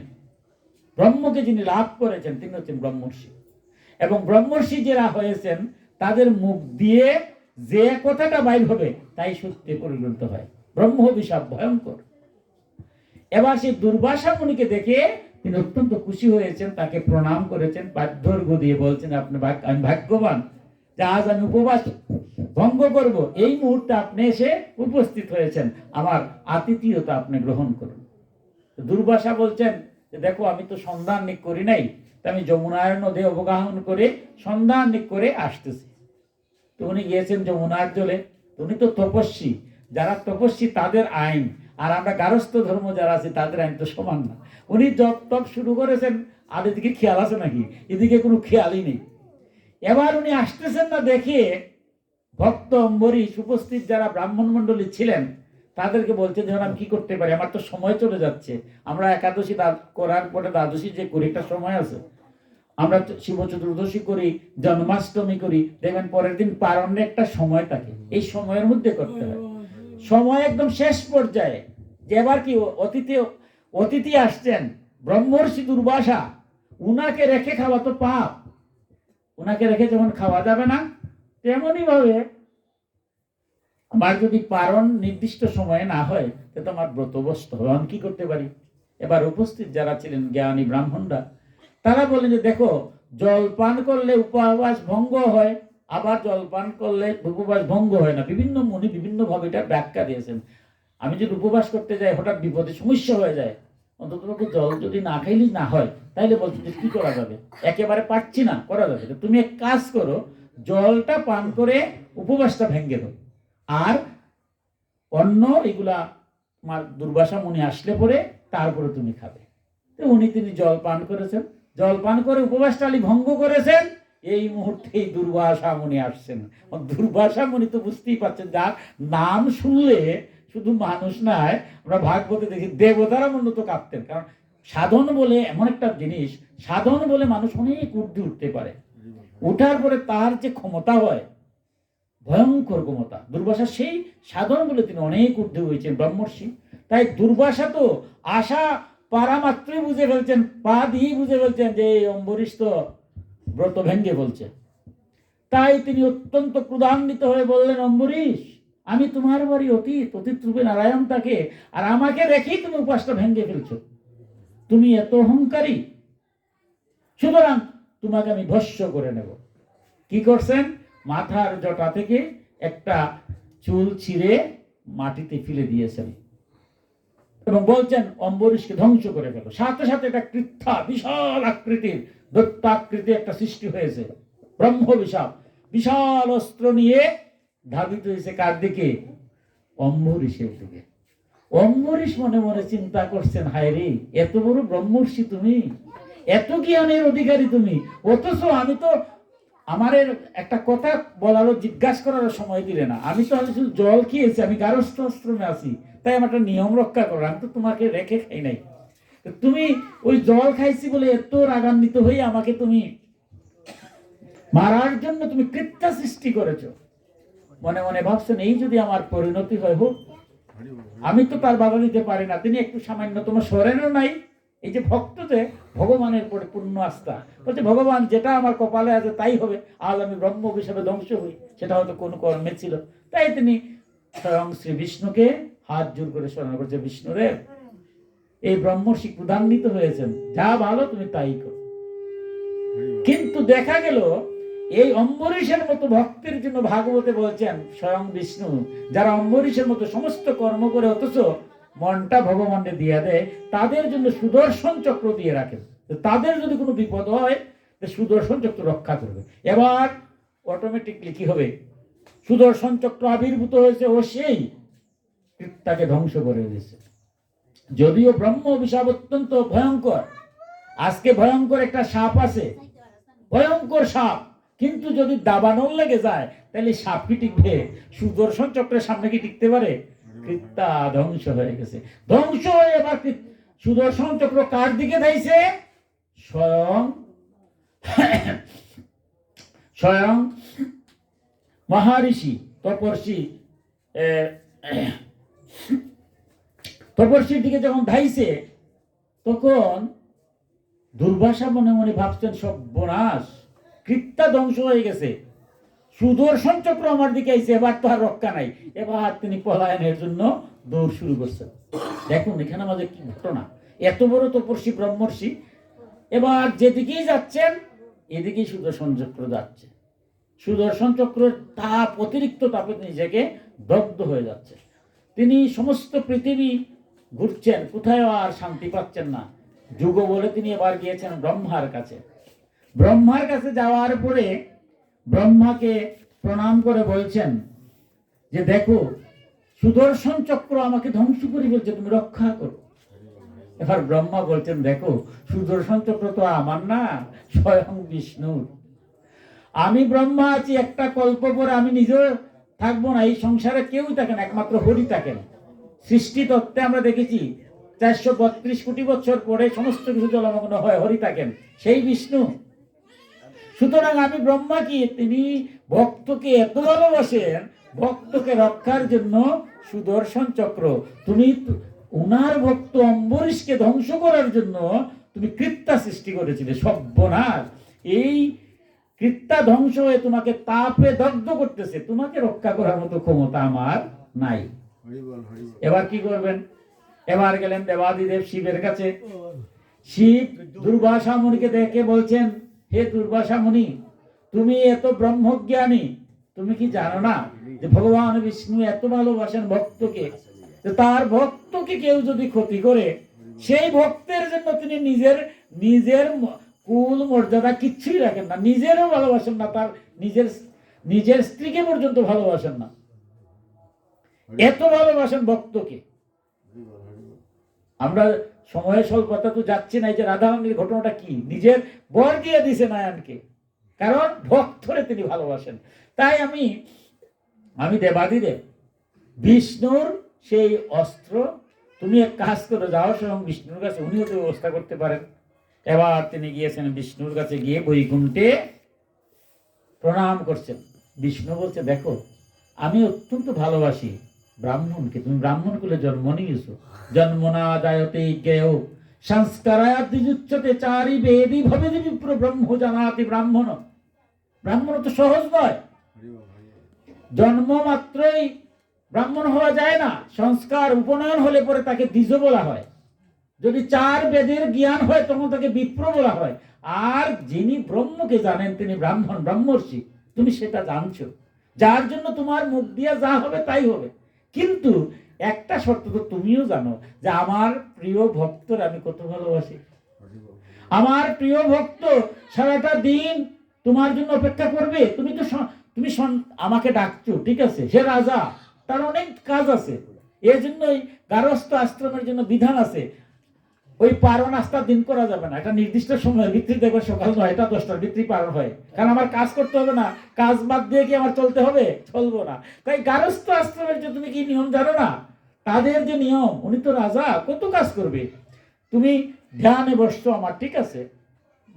ব্রহ্মকে যিনি লাভ করেছেন, তিনি হচ্ছেন ব্রহ্মর্ষি। এবং ব্রহ্মর্ষি যারা হয়েছেন তাদের মুখ দিয়ে যে কথাটা বাইর হবে তাই সত্যে পরিণত হয়। ব্রহ্ম অভিশাপ ভয়ঙ্কর। এবার সেই দুর্বাসা মুনিকে দেখে তিনি অত্যন্ত খুশি হয়েছেন, তাকে প্রণাম করেছেন, বাধ্যর্ঘ্য দিয়ে বলছেন, আপনি আমি ভাগ্যবান যে আজ আমি উপবাস ভঙ্গ করব, এই মুহূর্তে আপনি এসে উপস্থিত হয়েছেন, আমার আতিথেয়তা আপনি গ্রহণ করুন। দুর্বাসা বলছেন, যে দেখো আমি তো সন্ধান নিক করি নাই, তা আমি যমুনার নদী অবগাহন করে সন্ধান নিক করে আসতেছি। তো উনি গিয়েছেন যমুনার জলে। উনি তো তপস্বী, যারা তপস্বী তাদের আইন আর আমরা গারস্থ ধর্ম যারা আছি তাদের আইন তো সমান না। উনি জপ তপ শুরু করেছেন, আর এদিকে খেয়াল আছে নাকি? এদিকে কোনো খেয়ালই নেই। এবার উনি আসতেছেন না দেখে ভক্ত অম্বরীশ উপস্থিত যারা ব্রাহ্মণ মণ্ডলী ছিলেন তাদেরকে বলছে যে আমি কি করতে পারি, আমার তো সময় চলে যাচ্ছে। আমরা একাদশী করার পরে দ্বাদশী যে করি একটা সময় আছে, আমরা শিব চতুর্দশী করি, জন্মাষ্টমী করি, দেখবেন পরের দিন পারণে একটা সময় থাকে, এই সময়ের মধ্যে করতে হয়। সময় একদম শেষ পর্যায়ে যে এবার কি অতিথি আসছেন ব্রহ্মর্ষি দুর্বাসা, উনাকে রেখে খাওয়া তো পাপ। উনাকে রেখে যেমন খাওয়া যাবে না, তেমনই ভাবে আমার যদি পারণ নির্দিষ্ট সময়ে না হয় তো আমার ব্রতবস্ত হবে, আমি কি করতে পারি? এবার উপস্থিত যারা ছিলেন জ্ঞানী ব্রাহ্মণরা তারা বলেন যে দেখো, জল পান করলে উপবাস ভঙ্গ হয়, আবার জল পান করলে উপবাস ভঙ্গ হয় না। বিভিন্ন মুনি বিভিন্ন ভাবে এটা ব্যাখ্যা দিয়েছেন। আমি যদি উপবাস করতে যাই হঠাৎ বিপদে সমস্যা হয়ে যায়, অন্তত জল যদি না খাইলেই না হয়, তাইলে বলছি যে কি করা যাবে? একেবারে পারছি না, করা যাবে, তুমি এক কাজ করো, জলটা পান করে উপবাসটা ভেঙে দাও, আর অন্য এগুলা তোমার দুর্বাসা মুনি আসলে পরে তারপরে তুমি খাবে। তো তিনি জল পান করেছেন, জল পান করে উপবাসটা ভঙ্গ করেছেন। এই মুহূর্তেই দুর্বাসা মুনি আসছেন। দুর্বাসা মুনি তো বুঝতেই পারছেন, যার নাম শুনলে শুধু মানুষ নয়, আমরা ভাগবতে দেখি দেবতারা মূলত কাঁপতেন। কারণ সাধন বলে এমন একটা জিনিস, সাধন বলে মানুষ অনেক ঊর্ধ্বে উঠতে পারে। উঠার পরে তার যে ক্ষমতা হয়, ভয়ঙ্কর ক্ষমতা। দুর্বাসা সেই সাধন বলে তিনি অনেক ঊর্ধ্বে হয়েছেন ব্রহ্মর্ষি। তাই দুর্বাসা তো আশা পারা মাত্রই বুঝে ফেলছেন, পা দিয়ে বুঝে ফেলছেন যে এই অম্বরীশ তো ব্রত ভেঙ্গে বলছে। তাই তিনি অত্যন্ত ক্রোধান্বিত হয়ে বললেন, অম্বরীশ, আমি তোমার বাড়ি অতীত রূপে নারায়ণ তাকে, আর আমাকে রেখেই তুমি উপাসটা ভেঙ্গে ফেলছো। তুমি এত অহংকারী, সুতরাং তোমাকে আমি ভস্য করে নেব। কি করছেন? মাথার জটা থেকে একটা চুল ছিঁড়ে মাটিতে ফেলে দিয়েছেন এবং বলছেন অম্বরীশকে ধ্বংস করে ফেলো। সাথে সাথে একটা কৃত্যা বিশাল আকৃতির দৈত্যাকৃতি একটা সৃষ্টি হয়েছে, ব্রহ্মভিশাপ। বিশাল অস্ত্র নিয়ে ধাবিত হয়েছে কার দিকে? অম্বরীশের দিকে। অম্বরীশ মনে মনে চিন্তা করছেন, হায় রে, এত বড় ব্রহ্মর্ষি তুমি, এত জ্ঞানের অধিকারী তুমি, অথচ আমি তো আমার একটা কথা বলারও জিজ্ঞাসা করার সময় দিলে না। আমি তো শুধু জল খেয়েছি, আমি গারস্থ আশ্রমে আছি, তাই আমার একটা নিয়ম রক্ষা করো, আমি তো তোমাকে রেখে খাই নাই। তুমি ওই জল খাইছি বলে এত রাগান্বিত হয়ে আমাকে তুমি মারার জন্য তুমি কৃত্যা সৃষ্টি করেছো। মনে মনে ভাবছেন, এই যদি আমার পরিণতি হয় হোক, আমি তো তার বাধা দিতে পারি না। তিনি একটু সামান্যতম সরেনও নাই। এই যে ভক্তদের ভগবানের পরে পূর্ণ আস্থা, বলছে ভগবান যেটা আমার কপালে আছে তাই হবে, আজ আমি ব্রহ্ম হিসাবে ধ্বংস হই, সেটা হয়তো কোন কর্মে ছিল। তাই তিনি স্বয়ং শ্রী বিষ্ণুকে হাত জোর করে স্মরণ করছে, বিষ্ণুরে, এই ব্রহ্মর্ষি ক্রোধান্বিত হয়েছেন, যা ভালো তুমি তাই করো। কিন্তু দেখা গেল এই অম্বরীশের মতো ভক্তের জন্য ভাগবতে বলছেন স্বয়ং বিষ্ণু, যারা অম্বরীশের মতো সমস্ত কর্ম করে অথচ মনটা ভগবানকে দিয়ে দেয়, তাদের জন্য সুদর্শন চক্র দিয়ে রাখেন। তাদের যদি কোনো বিপদ হয়, সুদর্শন চক্র রক্ষা করবে। এবার অটোমেটিকলি কি হবে? সুদর্শন চক্র আবির্ভূত হয়েছে, ও সেই তাকে ধ্বংস করে দিয়েছে। যদিও ব্রহ্ম অভিশাপ অত্যন্ত ভয়ঙ্কর, আজকে ভয়ঙ্কর একটা সাপ আছে, ভয়ঙ্কর সাপ, কিন্তু যদি দাবানল লেগে যায় তাহলে সাপ কি টিকবে? সুদর্শন চক্রের সামনে কি টিকতে পারে? কৃত্যা ধ্বংস হয়ে গেছে। ধ্বংস হয়ে এবার সুদর্শন চক্র কার দিকে ধাইছে? স্বয়ং মহারিষি তপস্বীর দিকে যখন ধাইছে, তখন দুর্বাসা মনে মনে ভাবছেন, সর্বনাশ, কৃত্যা ধ্বংস হয়ে গেছে, সুদর্শন চক্র আমার দিকে আইছে, এবার তো আর রক্ষা নাই। এবার তিনি পলায়নের জন্য দৌড় শুরু করছেন। দেখুন এখানে আমাদের কি ঘটনা, এত বড় তপস্বী ব্রহ্মর্ষি, এবার যেদিকেই যাচ্ছেন এদিকেই সুদর্শন চক্র যাচ্ছে। সুদর্শন চক্রের তাপ, অতিরিক্ত তাপে নিজেকে দগ্ধ হয়ে যাচ্ছে। তিনি সমস্ত পৃথিবী ঘুরছেন, কোথায় আর শান্তি পাচ্ছেন না। যুগ বলে তিনি এবার গিয়েছেন ব্রহ্মার কাছে। ব্রহ্মার কাছে যাওয়ার পরে ব্রহ্মাকে প্রণাম করে বলছেন যে দেখো সুদর্শন চক্র আমাকে ধ্বংস করে ফেলছে, তুমি রক্ষা করো। এবার ব্রহ্মা বলছেন দেখো সুদর্শন চক্র তো আমার না, স্বয়ং বিষ্ণুর। আমি ব্রহ্মা আছি, একটা কল্প পরে আমি নিজেও থাকবো না, এই সংসারে কেউ থাকেন, একমাত্র হরি থাকেন। সৃষ্টি তত্ত্বে আমরা দেখেছি 432 কোটি বছর পরে সমস্ত কিছু জলমগ্ন হয়, হরি থাকেন, সেই বিষ্ণু। সুতরাং আমি ব্রহ্মা কি, তিনি ভক্তকে এত ভালোবাসেন, ভক্তকে রক্ষার জন্য সুদর্শন চক্র, তুমি উনার ভক্ত অম্বরীশকে ধ্বংস করার জন্য তুমি কৃত্যা সৃষ্টি করেছিলে। সর্বনাশ, এই কৃত্যা ধ্বংস হয়ে তোমাকে তাপে দগ্ধ করতেছে, তোমাকে রক্ষা করার মতো ক্ষমতা আমার নাই। এবার কি করবেন? এবার গেলেন দেবাদিদেব শিবের কাছে। শিব দুর্বাসা মুনিকে দেখে বলছেন, হে দুর্বাসা মুনি, তুমি এত ব্রহ্মজ্ঞানী, তুমি কি জানো না যে ভগবান বিষ্ণু এত ভালোবাসেন ভক্তকে, তার ভক্তকে কেউ যদি ক্ষতি করে, সেই ভক্তের জন্য তিনি নিজের কুল মর্যাদা কিচ্ছুই রাখেন না, নিজেরও ভালোবাসেন না, তার নিজের স্ত্রীকে পর্যন্ত ভালোবাসেন না, এত ভালোবাসেন ভক্তকে। আমরা সময়ের স্বল্পতা তো যাচ্ছি না, এই যে রাধারানীর ঘটনাটা কি, নিজের বর দিয়ে দিছে নারায়ণকে, কারণ ভক্তরে তিনি ভালোবাসেন। তাই আমি দেবাদিদেব বিষ্ণুর সেই অস্ত্র, তুমি এক কাজ করে যাও স্বয়ং বিষ্ণুর কাছে, উনিও তো ব্যবস্থা করতে পারেন। এবার তিনি গিয়েছেন বিষ্ণুর কাছে, গিয়ে বৈকুণ্ঠে প্রণাম করছেন। বিষ্ণু বলছে দেখো আমি অত্যন্ত ভালোবাসি ব্রাহ্মণকে, তুমি ব্রাহ্মণ কুলে জন্ম নিয়েছো, জন্মনা জায়তে জ্ঞেয় সংস্কারায় দ্বিজুচ্যতে চারি বেদি ভবেদি বিপ্র ব্রহ্ম জানাতি ব্রাহ্মণ। ব্রাহ্মণ তো সহজ নয়, জন্ম মাত্রই ব্রাহ্মণ হওয়া যায় না, সংস্কার উপনয়ন হলে পরে তাকে দ্বিজ বলা হয়, যদি 4 বেদের জ্ঞান হয় তখন তাকে বিপ্র বলা হয়। আর যিনি ব্রহ্মকে জানেন তিনি ব্রাহ্মণ, ব্রহ্মর্ষি, তুমি সেটা জানছো, যার জন্য তোমার মুখ দিয়ে যা হবে তাই হবে। কিন্তু একটা শর্ত তো তুমিও জানো যে আমার প্রিয় ভক্তর আমি কত ভালোবাসি। আমার প্রিয় ভক্ত সারাটা দিন তোমার জন্য অপেক্ষা করবে, তুমি আমাকে ডাকছো, ঠিক আছে, সে রাজা, তার অনেক কাজ আছে, এই জন্যই গারস্থ আশ্রমের জন্য বিধান আছে, ওই পারণ আস্থার দিন করা যাবে না, একটা নির্দিষ্ট সময়ের ভিত্তিতে দেখবে সকাল 9টা 10টার ভিত্তি পারণ হয়, কারণ আমার কাজ করতে হবে না, কাজ বাদ দিয়ে কি আমার চলতে হবে? চলবো না। তাই গারস্থ আশ্রমের যে তুমি কি নিয়ম জানো না, তাদের যে নিয়ম, উনি তো রাজা, কত কাজ করবে, তুমি ধ্যানে বসছো আমার, ঠিক আছে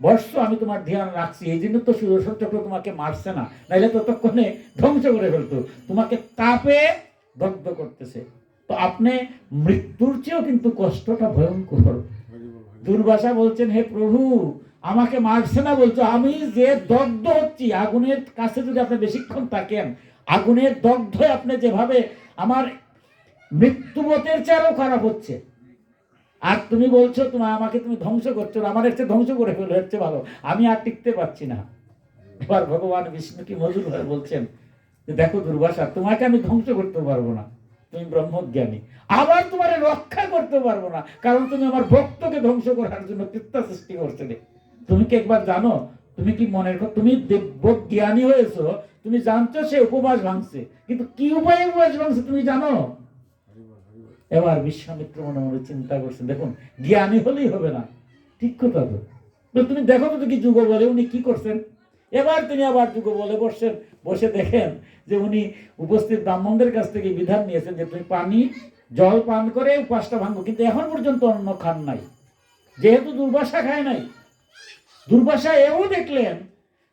বসছো, আমি তোমার ধ্যান রাখছি, এই জন্য তো সুদর্শন চক্র তোমাকে মারছে না, নাইলে ততক্ষণে ধ্বংস করে ফেলতো, তোমাকে তাপে দগ্ধ করতেছে। তো আপনি মৃত্যুর চেয়েও কিন্তু কষ্টটা ভয়ঙ্কর। দুর্বাসা বলছেন, হে প্রভু আমাকে মারছে না বলছো, আমি যে দগ্ধ হচ্ছি, আগুনের কাছে যদি আপনি বেশিক্ষণ থাকেন, আগুনের দগ্ধ আপনি যেভাবে, আমার মৃত্যুবতের চেয়েও খারাপ হচ্ছে, আর তুমি বলছো আমাকে তুমি ধ্বংস করছো, আমার একটু ধ্বংস করে ফেলো, হচ্ছে ভালো, আমি আর টিকতে পারছি না। এবার ভগবান বিষ্ণু কি মধুর হয়ে বলছেন যে দেখো দুর্বাসা, তোমাকে আমি ধ্বংস করতে পারবো না, তুমি ব্রহ্মজ্ঞানী, আবার তোমার রক্ষা করতে পারবো না, কারণ তুমি আমার ভক্তকে ধ্বংস করার জন্য কৃত্যা সৃষ্টি করছিলে। তুমি কি একবার জানো, তুমি কি মনের কথা, তুমি দেবজ্ঞানী হয়েছো, তুমি জানছো সে উপবাস ভাঙছে, কিন্তু কি উপায়ে উপবাস ভাঙছে তুমি জানো? এবার বিশ্বামিত্র মনে মনে চিন্তা করছেন, দেখুন জ্ঞানী হলেই হবে না, ঠিক কথা তো তুমি দেখো তো কি যুগ বলে উনি কি করছেন। এবার তিনি আবার যুগ বলে বসছেন, বসে দেখেন যে উনি উপস্থিত ব্রাহ্মণদের কাছ থেকে বিধান নিয়েছেন যে তুমি পানি জল পান করে উপাসটা ভাঙবো, কিন্তু এখন পর্যন্ত অন্ন খান নাই, যেহেতু দুর্বাসা খায় নাই। দুর্বাসা এও দেখলেন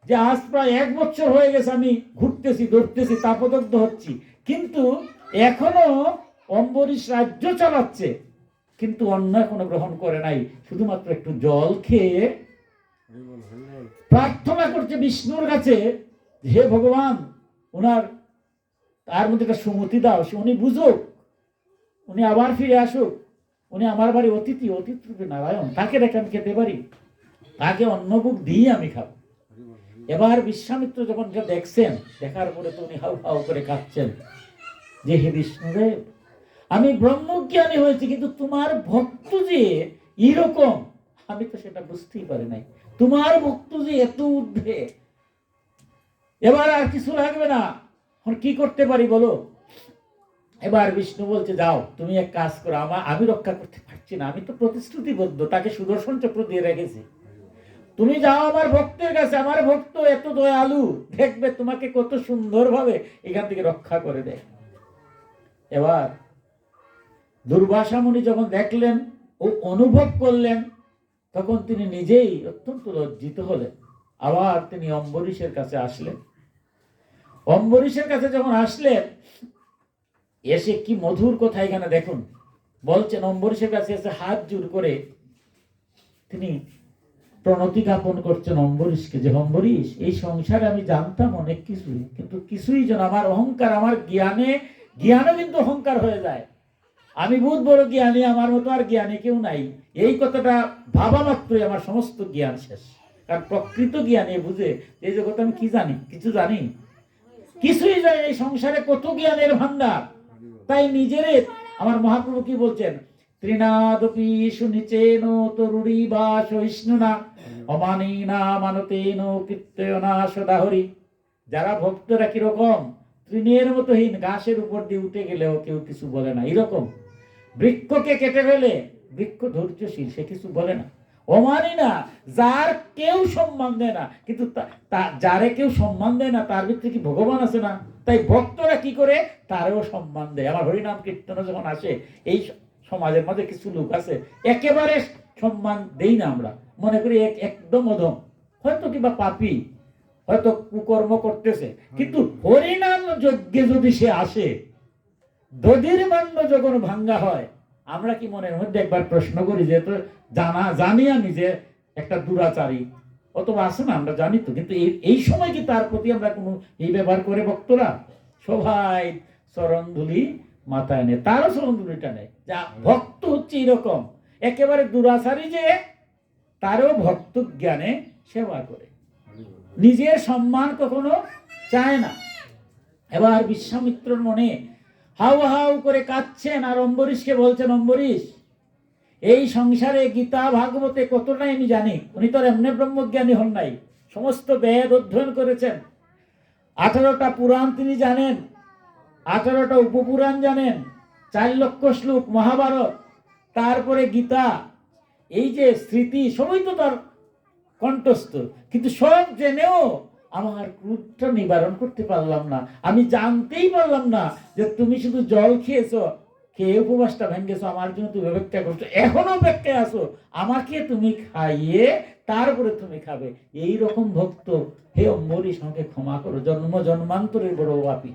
যে আজ প্রায় 1 বছর হয়ে গেছে আমি ঘুরতেছি, দৌড়তেছি, তাপদগ্ধ হচ্ছি, কিন্তু এখনো অম্বরীশ রাজ্য চালাচ্ছে, কিন্তু অন্ন এখনো গ্রহণ করে নাই, শুধুমাত্র একটু জল খেয়ে প্রার্থনা করছে বিষ্ণুর কাছে, হে ভগবান ওনার তার মধ্যে একটা সুমতি দাও, উনি বুঝুক, উনি আবার ফিরে আসুক, উনি আমার বাড়ি অতিথি, অতিথি রূপে নারায়ণ, তাকে রেখে আমি খেতে পারি, তাকে অন্নভোগ দিয়ে আমি খাবো। এবার বিশ্বামিত্র যখন দেখছেন, দেখার পরে তো উনি হাউ হাউ করে কাঁদছেন যে হে বিষ্ণুদেব, আমি ব্রহ্মজ্ঞানী হয়েছি, কিন্তু তোমার ভক্ত যে এরকম, আমি তো সেটা বুঝতেই পারি নাই, তোমার ভক্ত যে এত ঊর্ধ্বে, এবার আর কিছু লাগবে না, এখন কি করতে পারি বলো। এবার বিষ্ণু বলছে, যাও তুমি এক কাজ করো, আমি রক্ষা করতে পারছি না, আমি তো প্রতিশ্রুতিবদ্ধ, তাকে সুদর্শন চক্র দিয়ে রেখেছি, তুমি যাও আমার ভক্তের কাছে, আমার ভক্ত এত দয়ালু, দেখবে তোমাকে কত সুন্দরভাবে এখান থেকে রক্ষা করে দেয়। এবার দুর্বাসা মুনি যখন দেখলেন ও অনুভব করলেন, তখন তিনি নিজেই অত্যন্ত লজ্জিত হলেন। আবার তিনি অম্বরীশের কাছে আসলেন। অম্বরীশের কাছে যখন আসলেন, এসে কি মধুর কথা এখানে দেখুন, বলছেন অম্বরীশের কাছে এসে হাত জোর করে তিনি প্রণতি জ্ঞাপন করছেন অম্বরীশকে, যে অম্বরীশ, এই সংসারে আমি জানতাম অনেক কিছুই, কিন্তু কিছুই যেন আমার অহংকার, আমার জ্ঞানও কিন্তু অহংকার হয়ে যায়, আমি বহুত বড় জ্ঞানী, আমার মতো আর জ্ঞানী কেউ নাই, এই কথাটা ভাবা মাত্রই আমার সমস্ত জ্ঞান শেষ। কারণ প্রকৃত জ্ঞানী বুঝে এই জগতে আমি কি জানি, কিছু জানি, কিছুই জানি, এই সংসারে কত জ্ঞানের ভান্ডার। তাই নিজেরে আমার মহাপ্রভু কি বলছেন, ত্রিনাদপি সুনিচেন তরুড়ি বা সহিষ্ণুনা অমানীনা মানতেন কীর্তনা সদাহরি। যারা ভক্তরা কিরকম, তৃণের মতো হীন, ঘাসের উপর দিয়ে উঠে গেলেও কেউ কিছু বলে না, এরকম। বৃক্ষকে কেটে ফেলে, বৃক্ষ ধৈর্যশীল, সে কিছু বলে না। অমানি না, যার কেউ সম্মান দেয় না, কিন্তু যারে কেউ সম্মান দেয় না তার ভিতরে কি ভগবান আছে না? তাই ভক্তরা কি করে, তারও সম্মান দেয়। আমার হরিনাম কীর্তনে যখন আসে, এই সমাজের মধ্যে কিছু লোক আছে একেবারে সম্মান দেই না, আমরা মনে করি একদম অধম, হয়তো কিংবা পাপী, হয়তো কুকর্ম করতেছে, কিন্তু হরিনাম যজ্ঞে যদি সে আসে, দধির মান্য যখন ভাঙ্গা হয়, আমরা কি মনের মধ্যে একবার প্রশ্ন করি যে তো জানি আমি যে একটা দুরাচারী, অথবা আছে না, আমরা জানি তো, কিন্তু এই সময় কি তার প্রতি আমরা কোনো এই ব্যবহার করে? ভক্তরা সবাই চরণধুলি মাথায় নেয়, তারও চরণধুলিটা নেয়। যা ভক্ত হচ্ছে এরকম, একেবারে দুরাচারী যে তারও ভক্ত জ্ঞানে সেবা করে, নিজের সম্মান কখনো চায় না। এবার বিশ্বামিত্রর মনে হাউ হাউ করে কাঁদছেন, আর অম্বরীশকে বলছেন, অম্বরীশ, এই সংসারে গীতা ভাগবতে কতটাই আমি জানি, উনি তো এমনি ব্রহ্মজ্ঞানী হন নাই, সমস্ত বেদ অধ্যয়ন করেছেন, 18টা পুরাণ তিনি জানেন, 18টা উপপুরাণ জানেন, 4 লক্ষ শ্লোক মহাভারত, তারপরে গীতা, এই যে স্মৃতি সবই তো তার কণ্ঠস্থ, কিন্তু সব জেনেও আমার ক্রোধটা নিবারণ করতে পারলাম না, আমি জানতেই পারলাম না যে তুমি শুধু জল খেয়েছো, খেয়ে উপবাসটা ভেঙেছো, আমার জন্য তুমি অপেক্ষা করছো, এখনো অপেক্ষায় আছো, আমাকে তুমি খাইয়ে তারপরে তুমি খাবে। এই রকম ভক্ত হে অম্বরীশ, আমাকে ক্ষমা করো, জন্ম জন্মান্তরের বড় পাপী।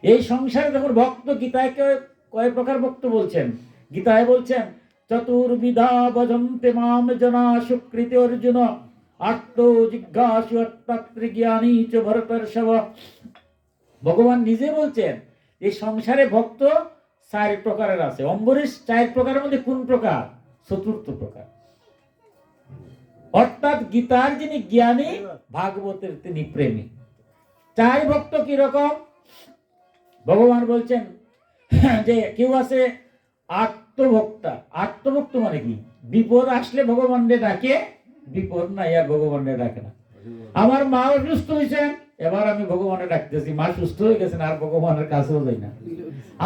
এই সংসারে যখন ভক্ত, গীতায় কয় প্রকার ভক্ত বলছেন, গীতায় বলছেন চতুর্বিধা ভজন্তে মাম জনা সুকৃতি অর্জুন আত্ম জিজ্ঞাসু অত্যাত্রি জ্ঞানী চ ভরতর্ষভ। ভগবান নিজে বলছেন এই সংসারে ভক্ত 4 প্রকারের আছে। অম্বরীশ 4 প্রকারের মধ্যে কোন প্রকার? চতুর্থ প্রকার, অর্থাৎ গীতার যিনি জ্ঞানী, ভাগবতের তিনি প্রেমী। 4 ভক্ত কি রকম? ভগবান বলছেন যে কেউ আছে আত্মভক্তা। আত্মভক্ত মানে কি? বিপদ আসলে ভগবানকে ডাকে, বিপদ নাই আর ভগবানকে ডাকে না। আমার মা অসুস্থ হয়েছেন, এবার আমি ভগবানের ডাকতেছি, মা সুস্থ হয়ে গেছেন, আর ভগবানের কাছেও যাই না।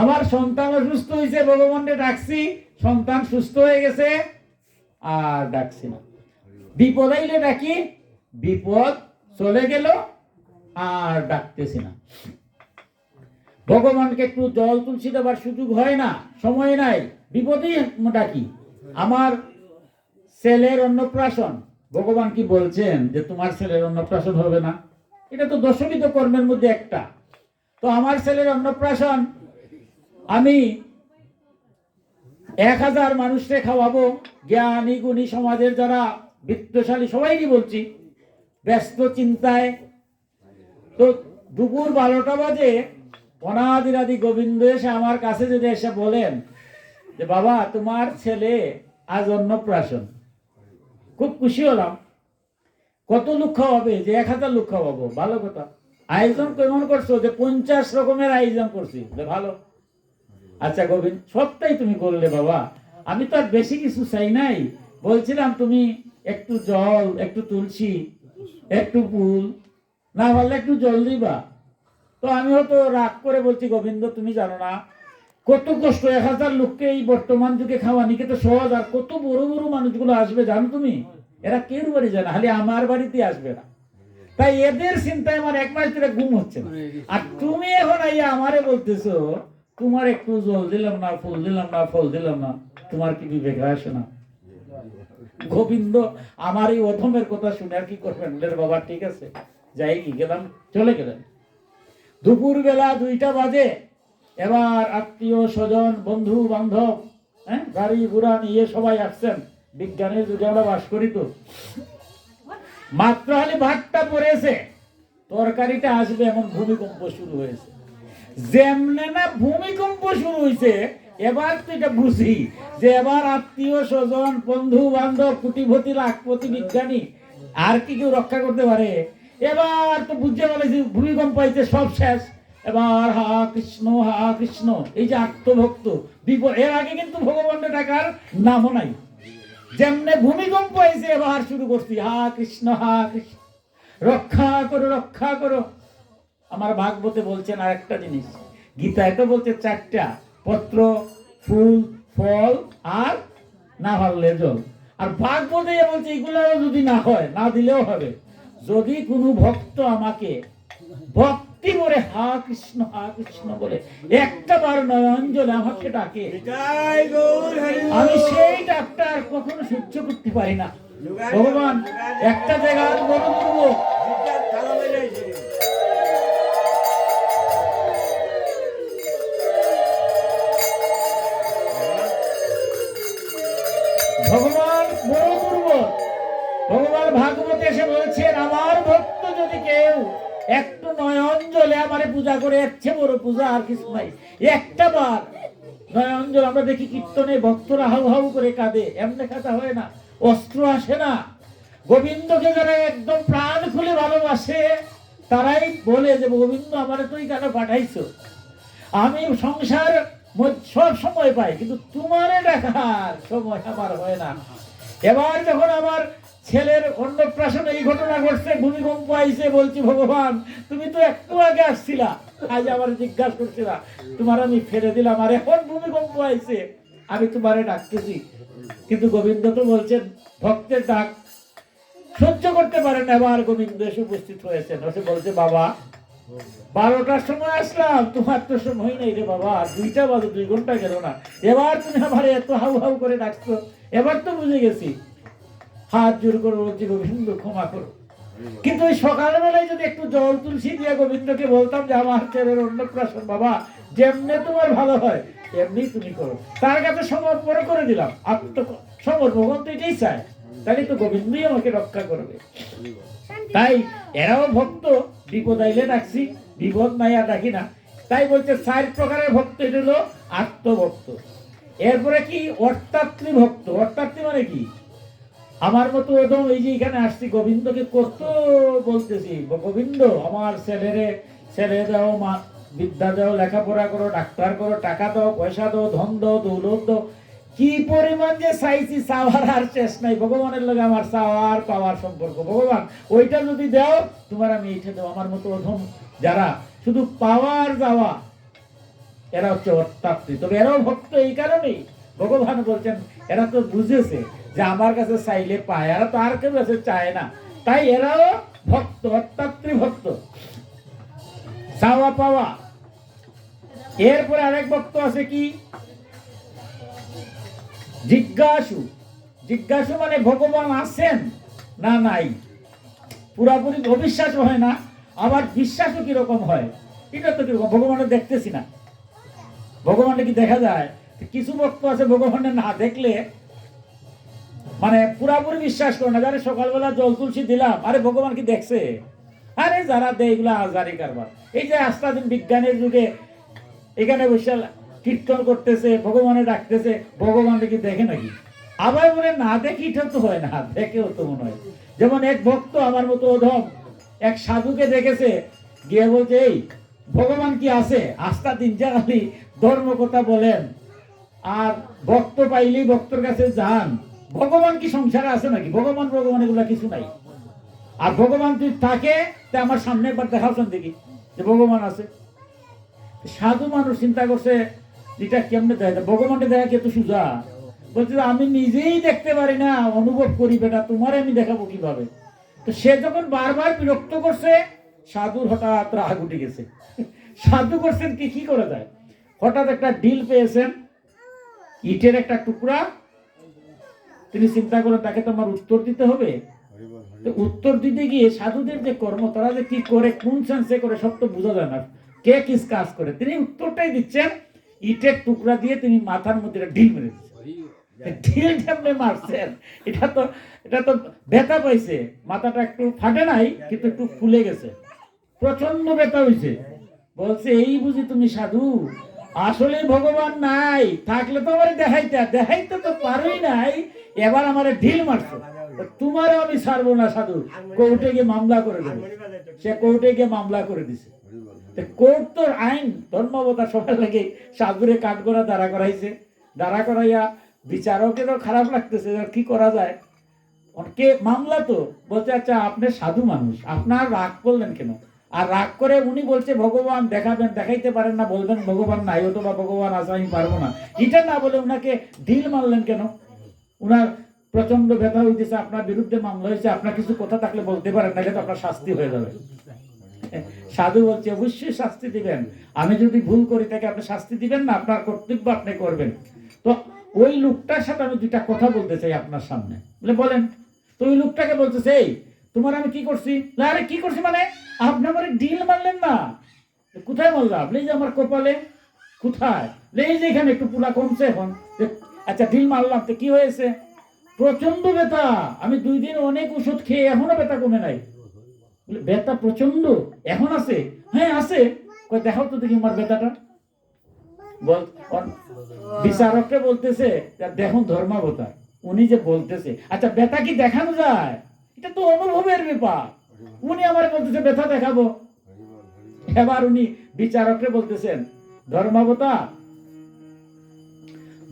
আমার সন্তান অসুস্থ হয়েছে, ভগবানকে ডাকছি, সন্তান সুস্থ হয়ে গেছে, আর ডাকছি না। বিপদ আইলে ডাকি, বিপদ চলে গেল, আর ডাকতেছি না। ভগবানকে একটু জল তুলসী দেবার সুযোগ হয় না, সময় নাই, বিপদেই ডাকি। আমার ছেলের অন্নপ্রাশন, ভগবান কি বলছেন যে তোমার ছেলের অন্নপ্রাশন হবে না? এটা তো দশমিত কর্মের মধ্যে একটা। তো আমার ছেলের অন্নপ্রাশন, আমি 1000 মানুষকে খাওয়াবো, জ্ঞানী গুণী সমাজের যারা বিত্তশালী সবাইকে বলছি, ব্যস্ত চিন্তায়। তো দুপুর 12টা বাজে অনাদিরাদি গোবিন্দ এসে আমার কাছে যদি এসে বলেন যে বাবা তোমার ছেলে আজ অন্নপ্রাশন, খুব খুশি হলাম। কত লোক খাওয়াবে? যে 1000 লোক খাওয়াবো। ভালো কথা। আয়োজন কেমন করছো? যে 50 রকমের আয়োজন করছি। ভালো। আচ্ছা গোবিন্দ, সবটাই তুমি করলে বাবা, আমি তো আর বেশি কিছু চাই নাই, বলছিলাম তুমি একটু জল, একটু তুলসী, একটু ফুল, না পারলে একটু জল দিবা। তো আমিও তো রাগ করে বলছি, গোবিন্দ তুমি জানো না কত কষ্ট, 1000 লোককে এই বর্তমান যুগে খাওয়ানিকে তো সহজ, আর কত বড় বড় মানুষগুলো আসবে জানো তুমি, এরা কেউ বাড়ি যায় না, খালি আমার বাড়িতে আসবে না। তাই এদের চিন্তায় আমার 1 মাস ধরে ঘুম হচ্ছে না। আর তুমি এখন আইয়া আমারে বলতেছো তোমার একটু জল দিলাম না, ফুল দিলাম না, ফল দিলাম না, তোমার কি বিবেক আসে না? গোবিন্দ আমার এই অধমের কথা শুনে আর কি করবেন, বাবা ঠিক আছে যাই, গেলাম, চলে গেলেন। দুপুর বেলা 2টা বাজে, এবার আত্মীয় স্বজন বন্ধু বান্ধব, গাড়ি ঘোড়া নিয়ে সবাই আসছেন। বিজ্ঞানের যুগে আমরা বাস করি, তো মাত্র খালি ভাতটা পড়েছে, তরকারিটা আসবে এমন ভূমিকম্প শুরু হয়েছে। যেমনে না ভূমিকম্প শুরু হয়েছে, এবার তো এটা বুঝি যে এবার আত্মীয় স্বজন বন্ধু বান্ধব কোটিপতি লাখপতি বিজ্ঞানী আর কি কেউ রক্ষা করতে পারে? এবার তো বুঝতে পারে যে ভূমিকম্প হয়েছে, সব শেষ। এবার হা কৃষ্ণ হা কৃষ্ণ, এই যে আত্মভক্ত বিপদ, এর আগে কিন্তু ভগবানের ডাকার নামও নাই। যেমনে ভূমিকম্প হয়েছে এবার শুরু করছি হা কৃষ্ণ রক্ষা করো রক্ষা করো। আমার ভাগবতে বলছেন আর একটা জিনিস, গীতায় তো বলছে 4টা পত্র, ফুল, ফল আর না পারলে জল। আর ভাগবতে বলছে এগুলো যদি না হয়, না দিলেও হবে, যদি কোনো ভক্ত আমাকে ভক্তি করে হা কৃষ্ণ বলে একটা বার নয়ন জলে আমাকে ডাকে, আমি সেই ডাকটা আর কখনো সহ্য করতে পারি না। ভগবান একটা জায়গায় বড় করবো, ভগবান বড় দুর্বল। ভগবান ভাগবতে এসে বলছেন আমার ভক্ত যদি কেউ একটু নয়ন জলে আমারে পূজা করে, এর বড় পূজা আর কিছু নাই। একটা বার নয়ন জল, আমরা দেখি কীর্তনে ভক্তরা হাউ হাউ করে কাঁদে, এমনি কাঁদা হয় না, অস্ত্র আসে না। গোবিন্দকে যারা একদম প্রাণ খুলে ভালোবাসে তারাই বলে যে গোবিন্দ আমারে তুই কেন পাঠাইছো, আমি সংসার সব সময় পাই কিন্তু তোমারে দেখার সময় আমার হয় না। এবার যখন আমার ছেলের অন্নপ্রাশনে এই ঘটনা ঘটছে, ভূমিকম্প আইছে, বলছি ভগবান তুমি তো একটু আগে আসছিলা, আজ আবার জিজ্ঞাসা করছিলা, তোমার আমি ফেলে দিলাম, আর এখন ভূমিকম্প আইছে, আমি তোমারে ডাকতেছি। কিন্তু গোবিন্দ তো বলছেন ভক্তের ডাক সহ্য করতে পারেন। এবার গোবিন্দ এসে উপস্থিত হয়েছেন, ওসে বলছে বাবা 12টার সময় আসলাম, তোমার তো সময় নেই রে বাবা, 2টা বাজে, 2 ঘন্টা গেল না, এবার তুমি আমার এত হাউ হাউ করে ডাকছো, এবার তো বুঝে গেছি। হাত জোর করে বলছি গোবিন্দ ক্ষমা করো। কিন্তু ওই সকালবেলায় যদি একটু জল তুলসী দিয়ে গোবিন্দকে বলতাম যে আমার ছেলের অন্নপ্রাশন বাবা যেমনে তোমার ভালো হয় এমনি তুমি করো, তার কাছে সমর্পণ করে দিলাম, আত্মসমর্পণ তো এটাই চায়, তাহলে তো গোবিন্দই আমাকে রক্ষা করবে। তাই এরাও ভক্ত, বিপদ আইলে ডাকছি, বিপদ নাই আর ডাকি না। তাই বলছে 4 প্রকারের ভক্ত, এটা হলো আত্মভক্ত। এরপরে কি অর্থাত্রী ভক্ত। অর্থাত্রী মানে কি? আমার মতো একদম এই যে এখানে আসছি গোবিন্দকে কত বলতেছি, গোবিন্দ আমার ছেলে দাও, বিদ্যা দাও, লেখাপড়া করো, ডাক্তার করো, টাকা দাও, পয়সা দাও, ধন দাও, দৌলত দাও, কি পরিমাণ যে চাইছি, চাওয়ার আর শেষ নাই। ভগবানের লগে আমার চাওয়ার পাওয়ার সম্পর্ক, ভগবান ওইটা যদি দাও তোমার আমি এইটা দাও। আমার মতো অধম যারা শুধু পাওয়ার যাওয়া, এরা হচ্ছে অর্থাত্রী। তবে এরাও ভক্ত এই কারণেই, ভগবান বলছেন এরা তো বুঝেছে যে আমার কাছে চাইলে পায়, এরা তো আর কেউ কাছে চায় না, তাই এরাও ভক্ত, অর্থাত্রী ভক্ত, চাওয়া পাওয়া। এরপরে আরেক ভক্ত আছে কি জিজ্ঞাসু। জিজ্ঞাসু মানে ভগবান আছেন না নাই, পুরাপুরি অবিশ্বাস হয় না, আবার বিশ্বাসও কিরকম হয়, এটা তো কিরকম, ভগবানের দেখতেছি না, ভগবানকে কি দেখা যায়? কিছু ভক্ত আছে ভগবানের না দেখলে মানে পুরাপুরি বিশ্বাস করে না। যারা সকালবেলা জল তুলসী দিলাম, আরে ভগবান কি দেখছে? আরে যারা দেয় এগুলো আজারি কারবার। এই যে আস্তাদিন বিজ্ঞানের যুগে এখানে বসে কীর্তন করতেছে, ভগবানে ডাকতেছে, ভগবান কি দেখে নাকি? আবার বলে না দেখি, এটা তো হয় না, দেখেও তো মনে হয়। যেমন এক ভক্ত আমার মতো অধম এক সাধুকে দেখেছে, গিয়ে বলছে এই ভগবান কি আছে? আস্তাদিন জাগালি ধর্ম কথা বলেন, আর ভক্ত পাইলেই ভক্তর কাছে যান, ভগবান কি সংসারে আছে নাকি? ভগবান ভগবান এগুলা কিছু নাই। আর ভগবান তুই থাকে তা আমার সামনে একবার দেখাচ্ছেন দেখি যে ভগবান আছে। সাধু মানুষ চিন্তা করছে এটা কেমনে দেখা যায়, ভগবানকে দেখা কি এত সোজা? বলছে আমি নিজেই দেখতে পারি না, অনুভব করি বেটা, তোমার আমি দেখাবো কিভাবে? তো সে যখন বারবার বিরক্ত করছে, সাধুর হঠাৎ রাগ উঠে গেছে। সাধু করছেন কি করা যায়, হঠাৎ একটা ডিল পেয়েছেন, ইটের একটা টুকরা। তিনি চিন্তা করেন তাকে তো আমার উত্তর দিতে হবে। উত্তর দিতে গিয়ে সাধুদের যে কর্ম, তারা যে কি করে, কোন সেন্সে করে, সব তো বোঝা যায় না, কে কিস কাজ করে। তিনি উত্তরটাই দিচ্ছেন, ইটের টুকরা দিয়ে তিনি মাথার মধ্যে ঢিল মেরে দিচ্ছেন। ঢিল ঢামলে মারছেন, এটা তো ব্যথা পাইছে, মাথাটা একটু ফাটে নাই কিন্তু একটু ফুলে গেছে, প্রচন্ড ব্যথা হয়েছে। বলছে এই বুঝি তুমি সাধু, আসলে ভগবান নাই, থাকলে তো আমার দেখাইতে তো পারোই নাই, এবার আমার ঢিল মারছো, তোমারও আমি ছাড়বো না সাধু, কোর্টে গিয়ে মামলা করে দেবো। সে কোর্টে গিয়ে মামলা করে দিছে। কোর্ট তো আইন ধর্মাবতার সবার লাগে সাধুরে কাঠগড়া দাঁড়া করাইছে। দাঁড়া করাইয়া বিচারকেরও খারাপ লাগতেছে, কি করা যায়, কে মামলা তো বলছে আচ্ছা আপনি সাধু মানুষ, আপনার রাগ করলেন কেন? আর রাগ করে উনি বলছে ভগবান দেখাবেন, দেখাইতে পারেন না, বলবেন ভগবান নাই, অথবা ভগবান আছে আমি পারবো না, এটা না বলে উনাকে ঢিল মারলেন কেন? উনার প্রচন্ড ব্যথা হইতেছে, আপনার বিরুদ্ধে মামলা হয়েছে, আপনার কিছু কথা থাকলে বলতে পারেন না, কিন্তু আপনার শাস্তি হয়ে যাবে। সাধু বলছে অবশ্যই শাস্তি দিবেন, আমি যদি ভুল করি তাকে আপনি শাস্তি দিবেন না, আপনার কর্তব্য আপনি করবেন। তো ওই লোকটার সাথে আমি দুইটা কথা বলতে চাই আপনার সামনে। বলেন। তো ওই লোকটাকে বলতেছে এই তোমার আমি কি করছি? আরে কি করছি মানে, আপনি আমার ডিল মারলেন না। কোথায় মারলাম? আপনি যে আমার কপালে। কোথায়? এই যে এখানে একটু পুরা কমছে এখন। আচ্ছা ডিল মারলাম তো কি হয়েছে? প্রচন্ড ব্যথা, আমি 2 দিন অনেক ওষুধ খেয়ে এখনো ব্যথা কমে নাই। ব্যথা প্রচন্ড এখন আছে? হ্যাঁ আছে। কই দেখাও তো দেখি আমার ব্যথাটা। বিচারককে বলতেছে দেখুন ধর্মাবতার, উনি যে বলতেছে আচ্ছা ব্যথা কি দেখানো যায়? এটা তো অনুভবের ব্যাপার। উনি আমার বলতেছে ব্যথা দেখাবো। এবার উনি বিচারককে বলতেছেন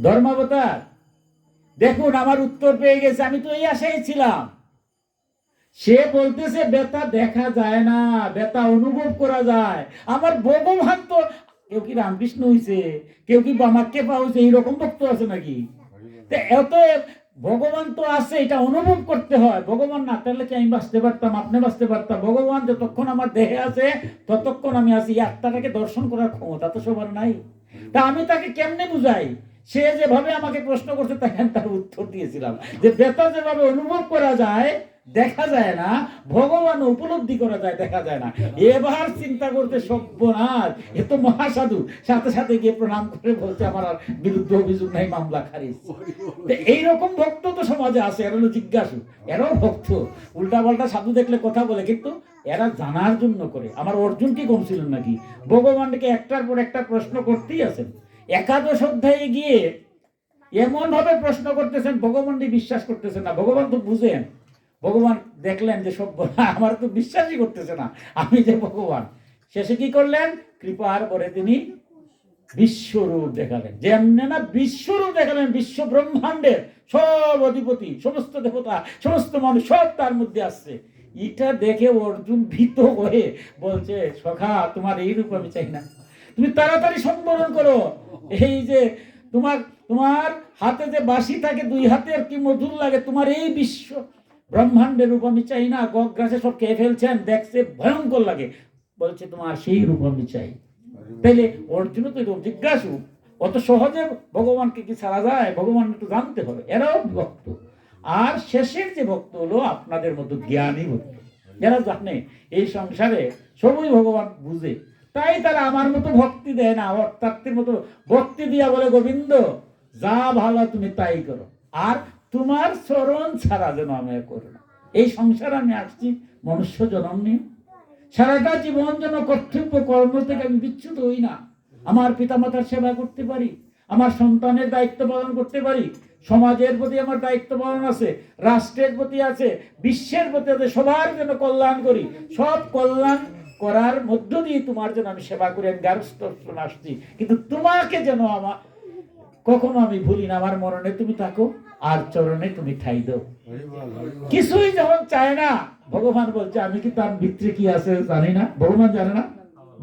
ধর্মাবতার দেখুন আমার উত্তর পেয়ে গেছে, আমি তো এই আশায় ছিলাম। সে বলতেছে ব্যথা দেখা যায় না, ব্যথা অনুভব করা যায়। আমার ভগবান তো, কেউ কি রামকৃষ্ণ হইছে, কেউ কি বামাক্যেপা হইছে, এইরকম ভক্ত আছে নাকি? এত ভগবান তো আছে, এটা অনুভব করতে হয়। ভগবান না থাকলে কি আমি বাঁচতে পারতাম, আপনি বাঁচতে পারতাম? ভগবান যতক্ষণ আমার দেহে আছে ততক্ষণ আমি আছি। আত্মাটাকে দর্শন করার ক্ষমতা তো সবার নাই। তা আমি তাকে কেমনে বুঝাই? সে যেভাবে আমাকে প্রশ্ন করছে তাই আমি তার উত্তর দিয়েছিলাম যে ব্যথা যেভাবে অনুভব করা যায় দেখা যায় না, ভগবান উপলব্ধি করা যায় দেখা যায় না। এবার চিন্তা করতে সর্বনাশ, এ তো মহাসাধু। সাথে সাথে গিয়ে প্রণাম করে বলছে আমার আর বিরুদ্ধে অভিযোগ নাই, মামলা খারিজ। এইরকম ভক্ত তো সমাজে আছে, এরা হলো জিজ্ঞাসু, এরাও ভক্ত। উল্টা পাল্টা সাধু দেখলে কথা বলে, কিন্তু এরা জানার জন্য করে। আমার অর্জুন কি কম ছিলেন নাকি? ভগবানকে একটার পর একটা প্রশ্ন করতেই আছেন। একাদশ অধ্যায়ে গিয়ে এমন ভাবে প্রশ্ন করতেছেন, ভগবানকে বিশ্বাস করতেছেন না। ভগবান তো বুঝেন, ভগবান দেখলেন যে সব আমার তো বিশ্বাসই করতেছে না আমি যে ভগবান। শেষে কি করলেন? কৃপার পরে তিনি বিশ্বরূপ দেখালেন। যেমনি না বিশ্বরূপ দেখালেন, বিশ্ব ব্রহ্মাণ্ডের সব অধিপতি, সমস্ত দেবতা, সমস্ত মানুষ সব তার মধ্যে আসছে। এটা দেখে অর্জুন ভীত হয়ে বলছে সখা তোমার এই রূপ আমি চাই না, তুমি তাড়াতাড়ি সম্বরণ করো। এই যে তোমার হাতে যে বাঁশি থাকে, 2 হাতের কি মধুর লাগে, তোমার এই বিশ্ব ব্রহ্মাণ্ডের রূপ আমি চাই না। গগ্রাসে সব খেয়ে ফেলছেন, দেখছে ভয়ঙ্কর লাগে, বলছে তোমার সেই রূপ আমি চাই। তাইলে অর্জুন তো এরকম জিজ্ঞাসু, অত সহজে ভগবানকে কি ছাড়া যায়? ভগবান একটু জানতে হবে। এরাও ভক্ত। আর শেষের যে ভক্ত হলো আপনাদের মতো জ্ঞানী ভক্ত, যারা জানে এই সংসারে সবই ভগবান বুঝে, তাই তারা আমার মতো ভক্তি দেয় না, অর্থাৎের মতো ভক্তি দিয়া বলে গোবিন্দ যা ভালো তুমি তাই করো, আর তোমার চরণ ছাড়া যেন আমি করো না। এই সংসারে আমি আসছি মনুষ্য জন্ম নিয়ে, সারাটা জীবন যেন কর্তব্য কর্ম থেকে আমি বিচ্যুত হই না। আমার পিতামাতার সেবা করতে পারি, আমার সন্তানের দায়িত্ব পালন করতে পারি, সমাজের প্রতি আমার দায়িত্ব পালন আছে, রাষ্ট্রের প্রতি আছে, বিশ্বের প্রতি আছে, সবার জন্য কল্যাণ করি। সব কল্যাণ করার মধ্য দিয়ে তোমার জন্য আমি সেবা করি। আমি গার্হস্থ আসছি, কিন্তু তোমাকে যেন আমার কখনো আমি ভুলি না। আমার মরণে তুমি থাকো, আর চরণে তুমি ঠাই দাও। কিছুই যখন চায় না, ভগবান বলছে আমি কি তার ভিতরে কি আছে জানি না? ভগবান জানে না?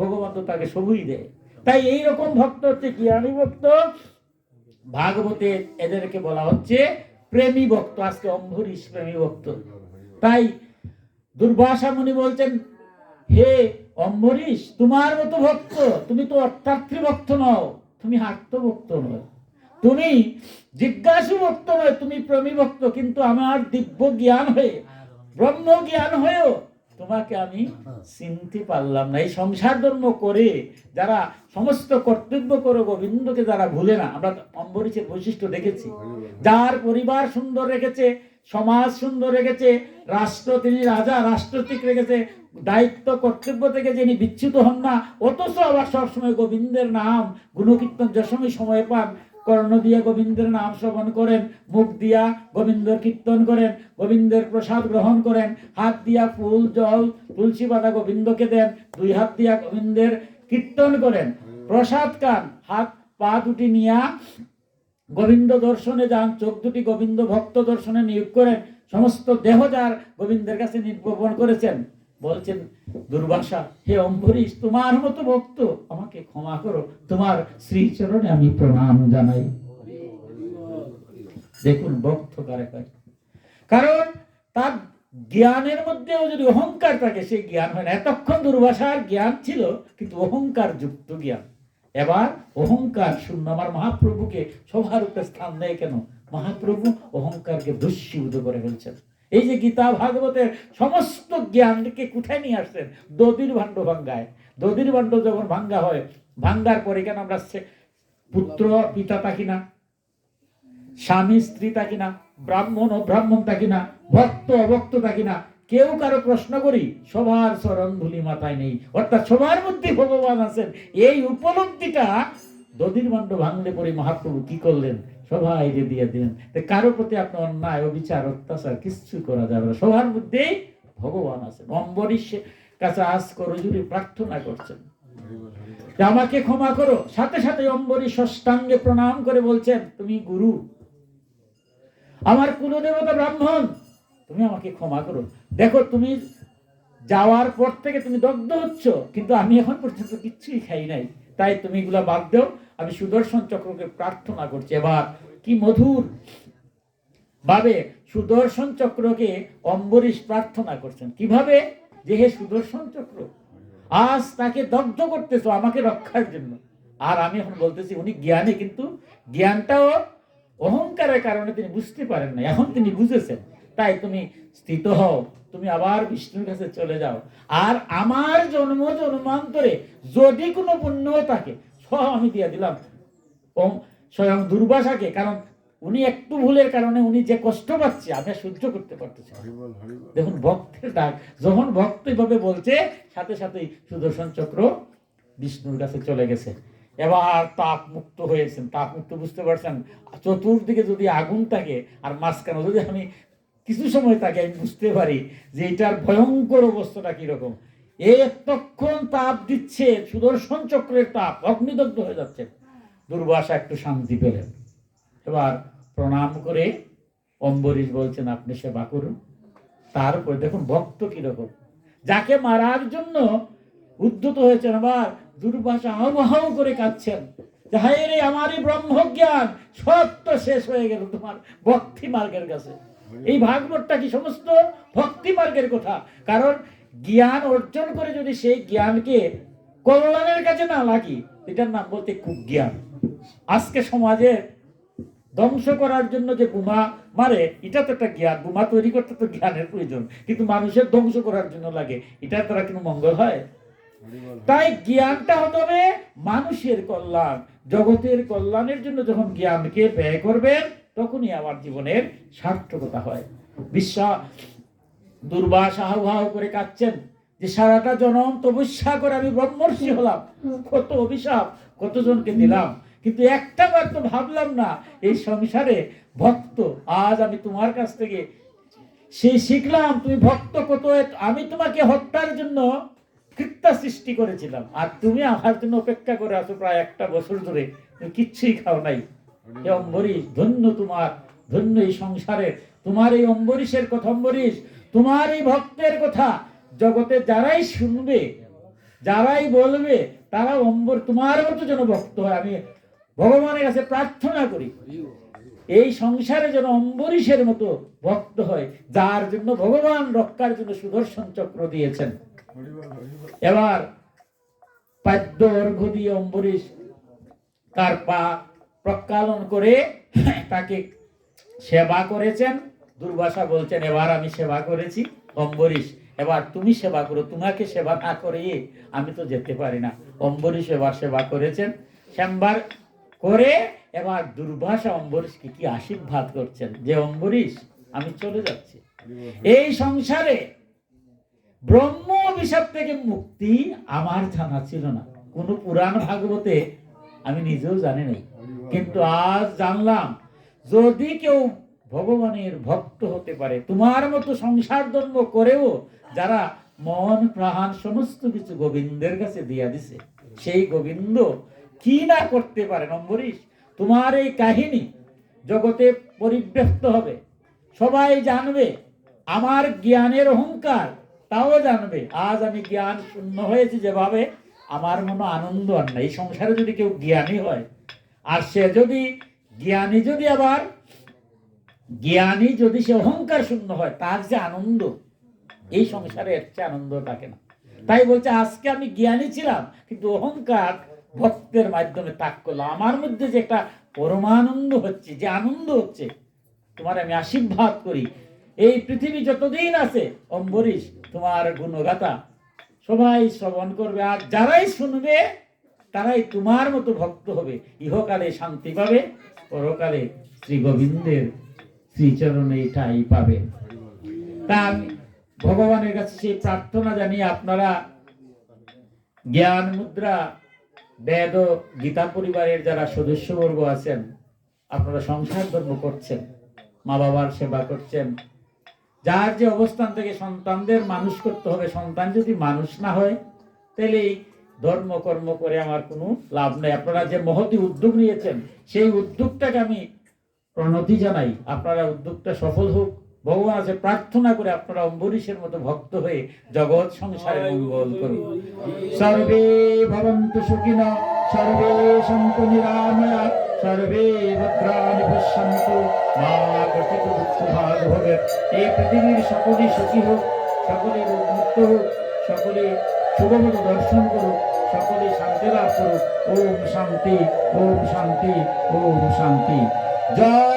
ভগবান তো তাকে সবই দেয়। তাই এইরকম ভক্ত হচ্ছে জ্ঞানী ভক্ত। ভাগবতে এদেরকে বলা হচ্ছে প্রেমী ভক্ত। আজকে অম্বরীশ প্রেমী ভক্ত। তাই দুর্বাসা মুনি বলছেন, হে অম্বরীশ, তোমার মতো ভক্ত, তুমি তো অর্থার্থী ভক্ত নও, তুমি আত্মভক্ত নয়, তুমি জিজ্ঞাসু ভক্ত নয়, তুমি প্রেমী ভক্ত। কিন্তু আমার দিব্য জ্ঞান হয়ে, ব্রহ্ম জ্ঞান হয়েও তোমাকে আমি চিনতে পারলাম না। এই সংসার ধর্ম করে যারা সমস্ত কর্তব্য করে গোবিন্দকে যারা ভুলে না, আমরা অম্বরীশের বৈশিষ্ট্য দেখেছি। যার পরিবার সুন্দর রেখেছে, সমাজ সুন্দর রেখেছে, রাষ্ট্র, তিনি রাজা, রাষ্ট্র ঠিক রেখেছে, দায়িত্ব কর্তব্য থেকে যিনি বিচ্যুত হন না, অথচ আবার সবসময় গোবিন্দের নাম গুণকীর্তন যে সময় পান, কর্ণ দিয়া গোবিন্দের নাম শ্রবণ করেন, মুখ দিয়া গোবিন্দর কীর্তন করেন, গোবিন্দের প্রসাদ গ্রহণ করেন, হাত দিয়া ফুল জল তুলসী পাতা গোবিন্দকে দেন, দুই হাত দিয়া গোবিন্দের কীর্তন করেন, প্রসাদ খান, হাত পা দুটি নিয়া গোবিন্দ দর্শনে যান, চোখ দুটি গোবিন্দ ভক্ত দর্শনে নিয়োগ করেন, সমস্ত দেহ যার গোবিন্দের কাছে নির্বাপন করেছেন। বলছেন দুর্বাসা, হে অম্বরীশ, তোমার মতো ভক্ত, আমাকে ক্ষমা করো, তোমার শ্রীচরণে আমি প্রণাম জানাই। দেখুন ভক্ত কারে কারে, কারণ তার জ্ঞানের মধ্যেও যদি অহংকার থাকে, সেই জ্ঞান হয় না। এতক্ষণ দুর্বাসার জ্ঞান ছিল, কিন্তু অহংকার যুক্ত জ্ঞান। এবার অহংকার শূন্য। আমার মহাপ্রভুকে সবার উপরে স্থান দেয় কেন? মহাপ্রভু অহংকারকে দুঃসীভূত করে ফেলছেন। এই যে গীতা ভাগবতের সমস্ত জ্ঞানকে কোথায় নিয়ে আসছেন? দধির ভাণ্ড ভাঙ্গায়। দধির ভাণ্ড যখন ভাঙ্গা হয়, ভাঙ্গার পরে কেন আমরা পুত্র পিতা থাকি না, স্বামী স্ত্রী থাকি না, ব্রাহ্মণ অব্রাহ্মণ থাকি না, ভক্ত অভক্ত থাকি না, কেউ কারো প্রশ্ন করি, সবার চরণ ধুলি মাথায় নেই, অর্থাৎ সবার মধ্যে ভগবান আছেন। এই উপলব্ধিটা দধির ভাণ্ড ভাঙলে পরে মহাপ্রভু কি করলেন? সবাই দিয়ে দিলেন। কারো প্রতি আপনার অন্যায় অবিচার অত্যাচার কিচ্ছু করা যাবে না, সবার মধ্যেই ভগবান আছেন। অম্বরীশের কাছে আজ করজোড়ে প্রার্থনা করছেন, আমাকে ক্ষমা করো। সাথে সাথে অম্বরীশ ষষ্ঠাঙ্গে প্রণাম করে বলছেন, তুমি গুরু, আমার কুলদেবতা ব্রাহ্মণ, তুমি আমাকে ক্ষমা করো। দেখো, তুমি যাওয়ার পর থেকে তুমি দগ্ধ হচ্ছ, কিন্তু আমি এখন পর্যন্ত কিচ্ছুই খাই নাই, তাই তুমি এগুলা বাদ দাও। আমি সুদর্শন চক্রকে প্রার্থনা করছি। এবার কি মধুর ভাবে সুদর্শন চক্রকে অম্বরীশ প্রার্থনা করছেন। কিভাবে? যে হে সুদর্শন চক্র, আজ তাকে দগ্ধ করতেছো আমাকে রক্ষার জন্য। আর আমি এখন বলতেছি, উনি জ্ঞানী, কিন্তু জ্ঞানটাও অহংকারের কারণে তিনি বুঝতে পারেন না, এখন তিনি বুঝেছেন। তাই তুমি স্থিত হও, তুমি আবার বিষ্ণুর কাছে চলে যাও। আর আমার জন্ম জন্মান্তরে যদি কোনো পুণ্য থাকে, সব আমি দিয়ে দিলাম স্বয়ং দুর্বাসাকে। কারণ উনি একটু ভুলের কারণে উনি যে কষ্ট পাচ্ছে, আমি সহ্য করতে পারতেছি। দেখুন ভক্তের ডাক, যখন ভক্ত এভাবে বলছে, সাথে সাথেই সুদর্শন চক্র বিষ্ণুর কাছে চলে গেছে। এবার তাপ মুক্ত হয়েছেন। তাপ মুক্ত বুঝতে পারছেন? চতুর্দিকে যদি আগুন থাকে আর মাঝখানে যদি আমি কিছু সময় থাকে, আমি বুঝতে পারি যে এটার ভয়ঙ্কর অবস্থাটা কিরকম। এতক্ষণ তাপ দিচ্ছে, সুদর্শন চক্রের তাপ, অগ্নিদগ্ধ হয়ে যাচ্ছে। দুর্বাসা একটু শান্তি পেলেন। এবার প্রণাম করে অম্বরীশ বলছেন, আপনি সেবা করুন। তারপরে দেখুন ভক্ত কিরকম, যাকে মারার জন্য উদ্ধত হয়েছেন, আবার দুর্বাসা হাউ করে কাঁদছেন, হায় রে, আমারই ব্রহ্মজ্ঞান সব তো শেষ হয়ে গেল তোমার ভক্তি মার্গের কাছে। এই ভাগবতটা কি সমস্ত ভক্তি মার্গের কথা। কারণ জ্ঞান অর্জন করে যদি সেই জ্ঞানকে কল্যাণের কাছে না লাগি, এটার নাম বলতে কুজ্ঞান। আজকে সমাজে ধ্বংস করার জন্য যে বোমা মারে, এটা তো একটা জ্ঞান। বোমা তৈরি করতে তো জ্ঞানের প্রয়োজন, কিন্তু মানুষের ধ্বংস করার জন্য লাগে, এটা তারা কোনো মঙ্গল হয়? তাই জ্ঞানটা হতে হবে মানুষের কল্যাণ, জগতের কল্যাণের জন্য। যখন জ্ঞানকে ব্যয় করবেন, তখনই আমার জীবনের সার্থকতা হয়। দুর্বাসা হাউ করে কাঁদছেন যে সারাটা জনম তপস্যা করে আমি ব্রহ্মর্ষি হলাম, কত অভিশাপ কতজনকে দিলাম, কিন্তু একটা বার তো ভাবলাম না এই সংসারে ভক্ত। আজ আমি তোমার কাছ থেকে সেই শিখলাম, তুমি ভক্ত কত। আমি তোমাকে হত্যার জন্য কৃত্যা সৃষ্টি করেছিলাম, আর তুমি আমার জন্য অপেক্ষা করে আছো প্রায় 1 বছর ধরে, তুমি কিচ্ছুই খাও নাই। হে অম্বরীশ, ধন্য তোমার ধন্য এই সংসারের। তোমার এই অম্বরীশের কথা, অম্বরীশ তোমার এই ভক্তের কথা জগতে যারাই শুনবে, যারাই বলবে, তারা তোমার মতো যেন ভক্ত হয়। আমি ভগবানের কাছে প্রার্থনা করি এই সংসারে যেন অম্বরীশের মতো ভক্ত হয়, যার জন্য ভগবান রক্ষার জন্য সুদর্শন চক্র দিয়েছেন। এবার পাদ্য অর্ঘ্য দিয়ে অম্বরীশ তার পা প্রক্ষালন করে তাকে সেবা করেছেন। দুর্বাসা বলছেন, এবার আমি সেবা করেছি, অম্বরীশ এবার তুমি সেবা করো, তোমাকে সেবা না করে আমি তো যেতে পারি না। অম্বরীশ এবার সেবা করেছেন, শ্যামবার করে এবার দুর্বাসা অম্বরীশকে কি আশীর্বাদ করছেন যে অম্বরীশ আমি চলে যাচ্ছি। এই সংসারে ব্রহ্ম অভিশাপ থেকে মুক্তি আমার জানা ছিল না, কোন পুরাণ ভাগবতে আমি নিজেও জানি নাই, কিন্তু আজ জানলাম যদি কেউ ভগবানের ভক্ত হতে পারে, তোমার মতো সংসার ধর্ম করেও যারা মন প্রাণ সমস্ত কিছু গোবিন্দের কাছে দিয়া দিছে, সেই গোবিন্দ কি না করতে পারেন। অম্বরীশ তোমার এই কাহিনী জগতে পরিব্যক্ত হবে, সবাই জানবে, আমার জ্ঞানের অহংকার তাও জানবে। আজ আমি জ্ঞান শূন্য হয়েছি যেভাবে, আমার মনে আনন্দ আর না। এই সংসারে যদি কেউ জ্ঞানী হয়, আর সে যদি জ্ঞানী যদি আবার জ্ঞানী যদি সে অহংকার শূন্য হয়, তার যে আনন্দ এই সংসারে এর চেয়ে আনন্দ থাকে না। তাই বলছে আজকে আমি জ্ঞানী ছিলাম, কিন্তু অহংকার ভক্তের মাধ্যমে ত্যাগ করলাম। আমার মধ্যে যে একটা পরমানন্দ হচ্ছে, যে আনন্দ হচ্ছে, তোমার আমি আশীর্বাদ করি এই পৃথিবী যতদিন আছে অম্বরীশ তোমার গুণগাথা সবাই শ্রবণ করবে, আর যারাই শুনবে তারাই তোমার মতো ভক্ত হবে, ইহকালে শান্তি পাবে, পরকালে শ্রী গোবিন্দের শ্রীচরণে এটাই পাবে। তা আমি ভগবানের কাছে সেই প্রার্থনা জানিয়ে আপনারা জ্ঞান মুদ্রা বেদ গীতা পরিবারের যারা সদস্যবর্গ আছেন, আপনারা সংসার ধর্ম করছেন, মা বাবার সেবা করছেন, যার যে অবস্থান থেকে সন্তানদের মানুষ করতে হবে, সন্তান যদি মানুষ না হয় তাহলে এই ধর্ম কর্ম করে আমার কোনো লাভ নেই। আপনারা যে মহতি উদ্যোগ নিয়েছেন সেই উদ্যোগটাকে আমি প্রণতি জানাই, আপনারা উদ্যোগটা সফল হোক। ভগবান আছে প্রার্থনা করে আপনারা অম্বরীশের মতো ভক্ত হয়ে জগৎ সংসারে মঙ্গল করুন। সর্বে ভবন্তু সুখিনঃ, সর্বে সন্তু নিরাময়া, সর্বে ভদ্রাণি পশ্যন্তু মা কচিৎ দুঃখভাগ ভবেৎ। এই পৃথিবীর সকলে সুখী হোক, সকলে মুক্ত হোক, সকলে শুভমত দর্শন করুক, সকলে শান্তি লাভ করুক। ওম শান্তি, ওম শান্তি, ওম শান্তি। জয়।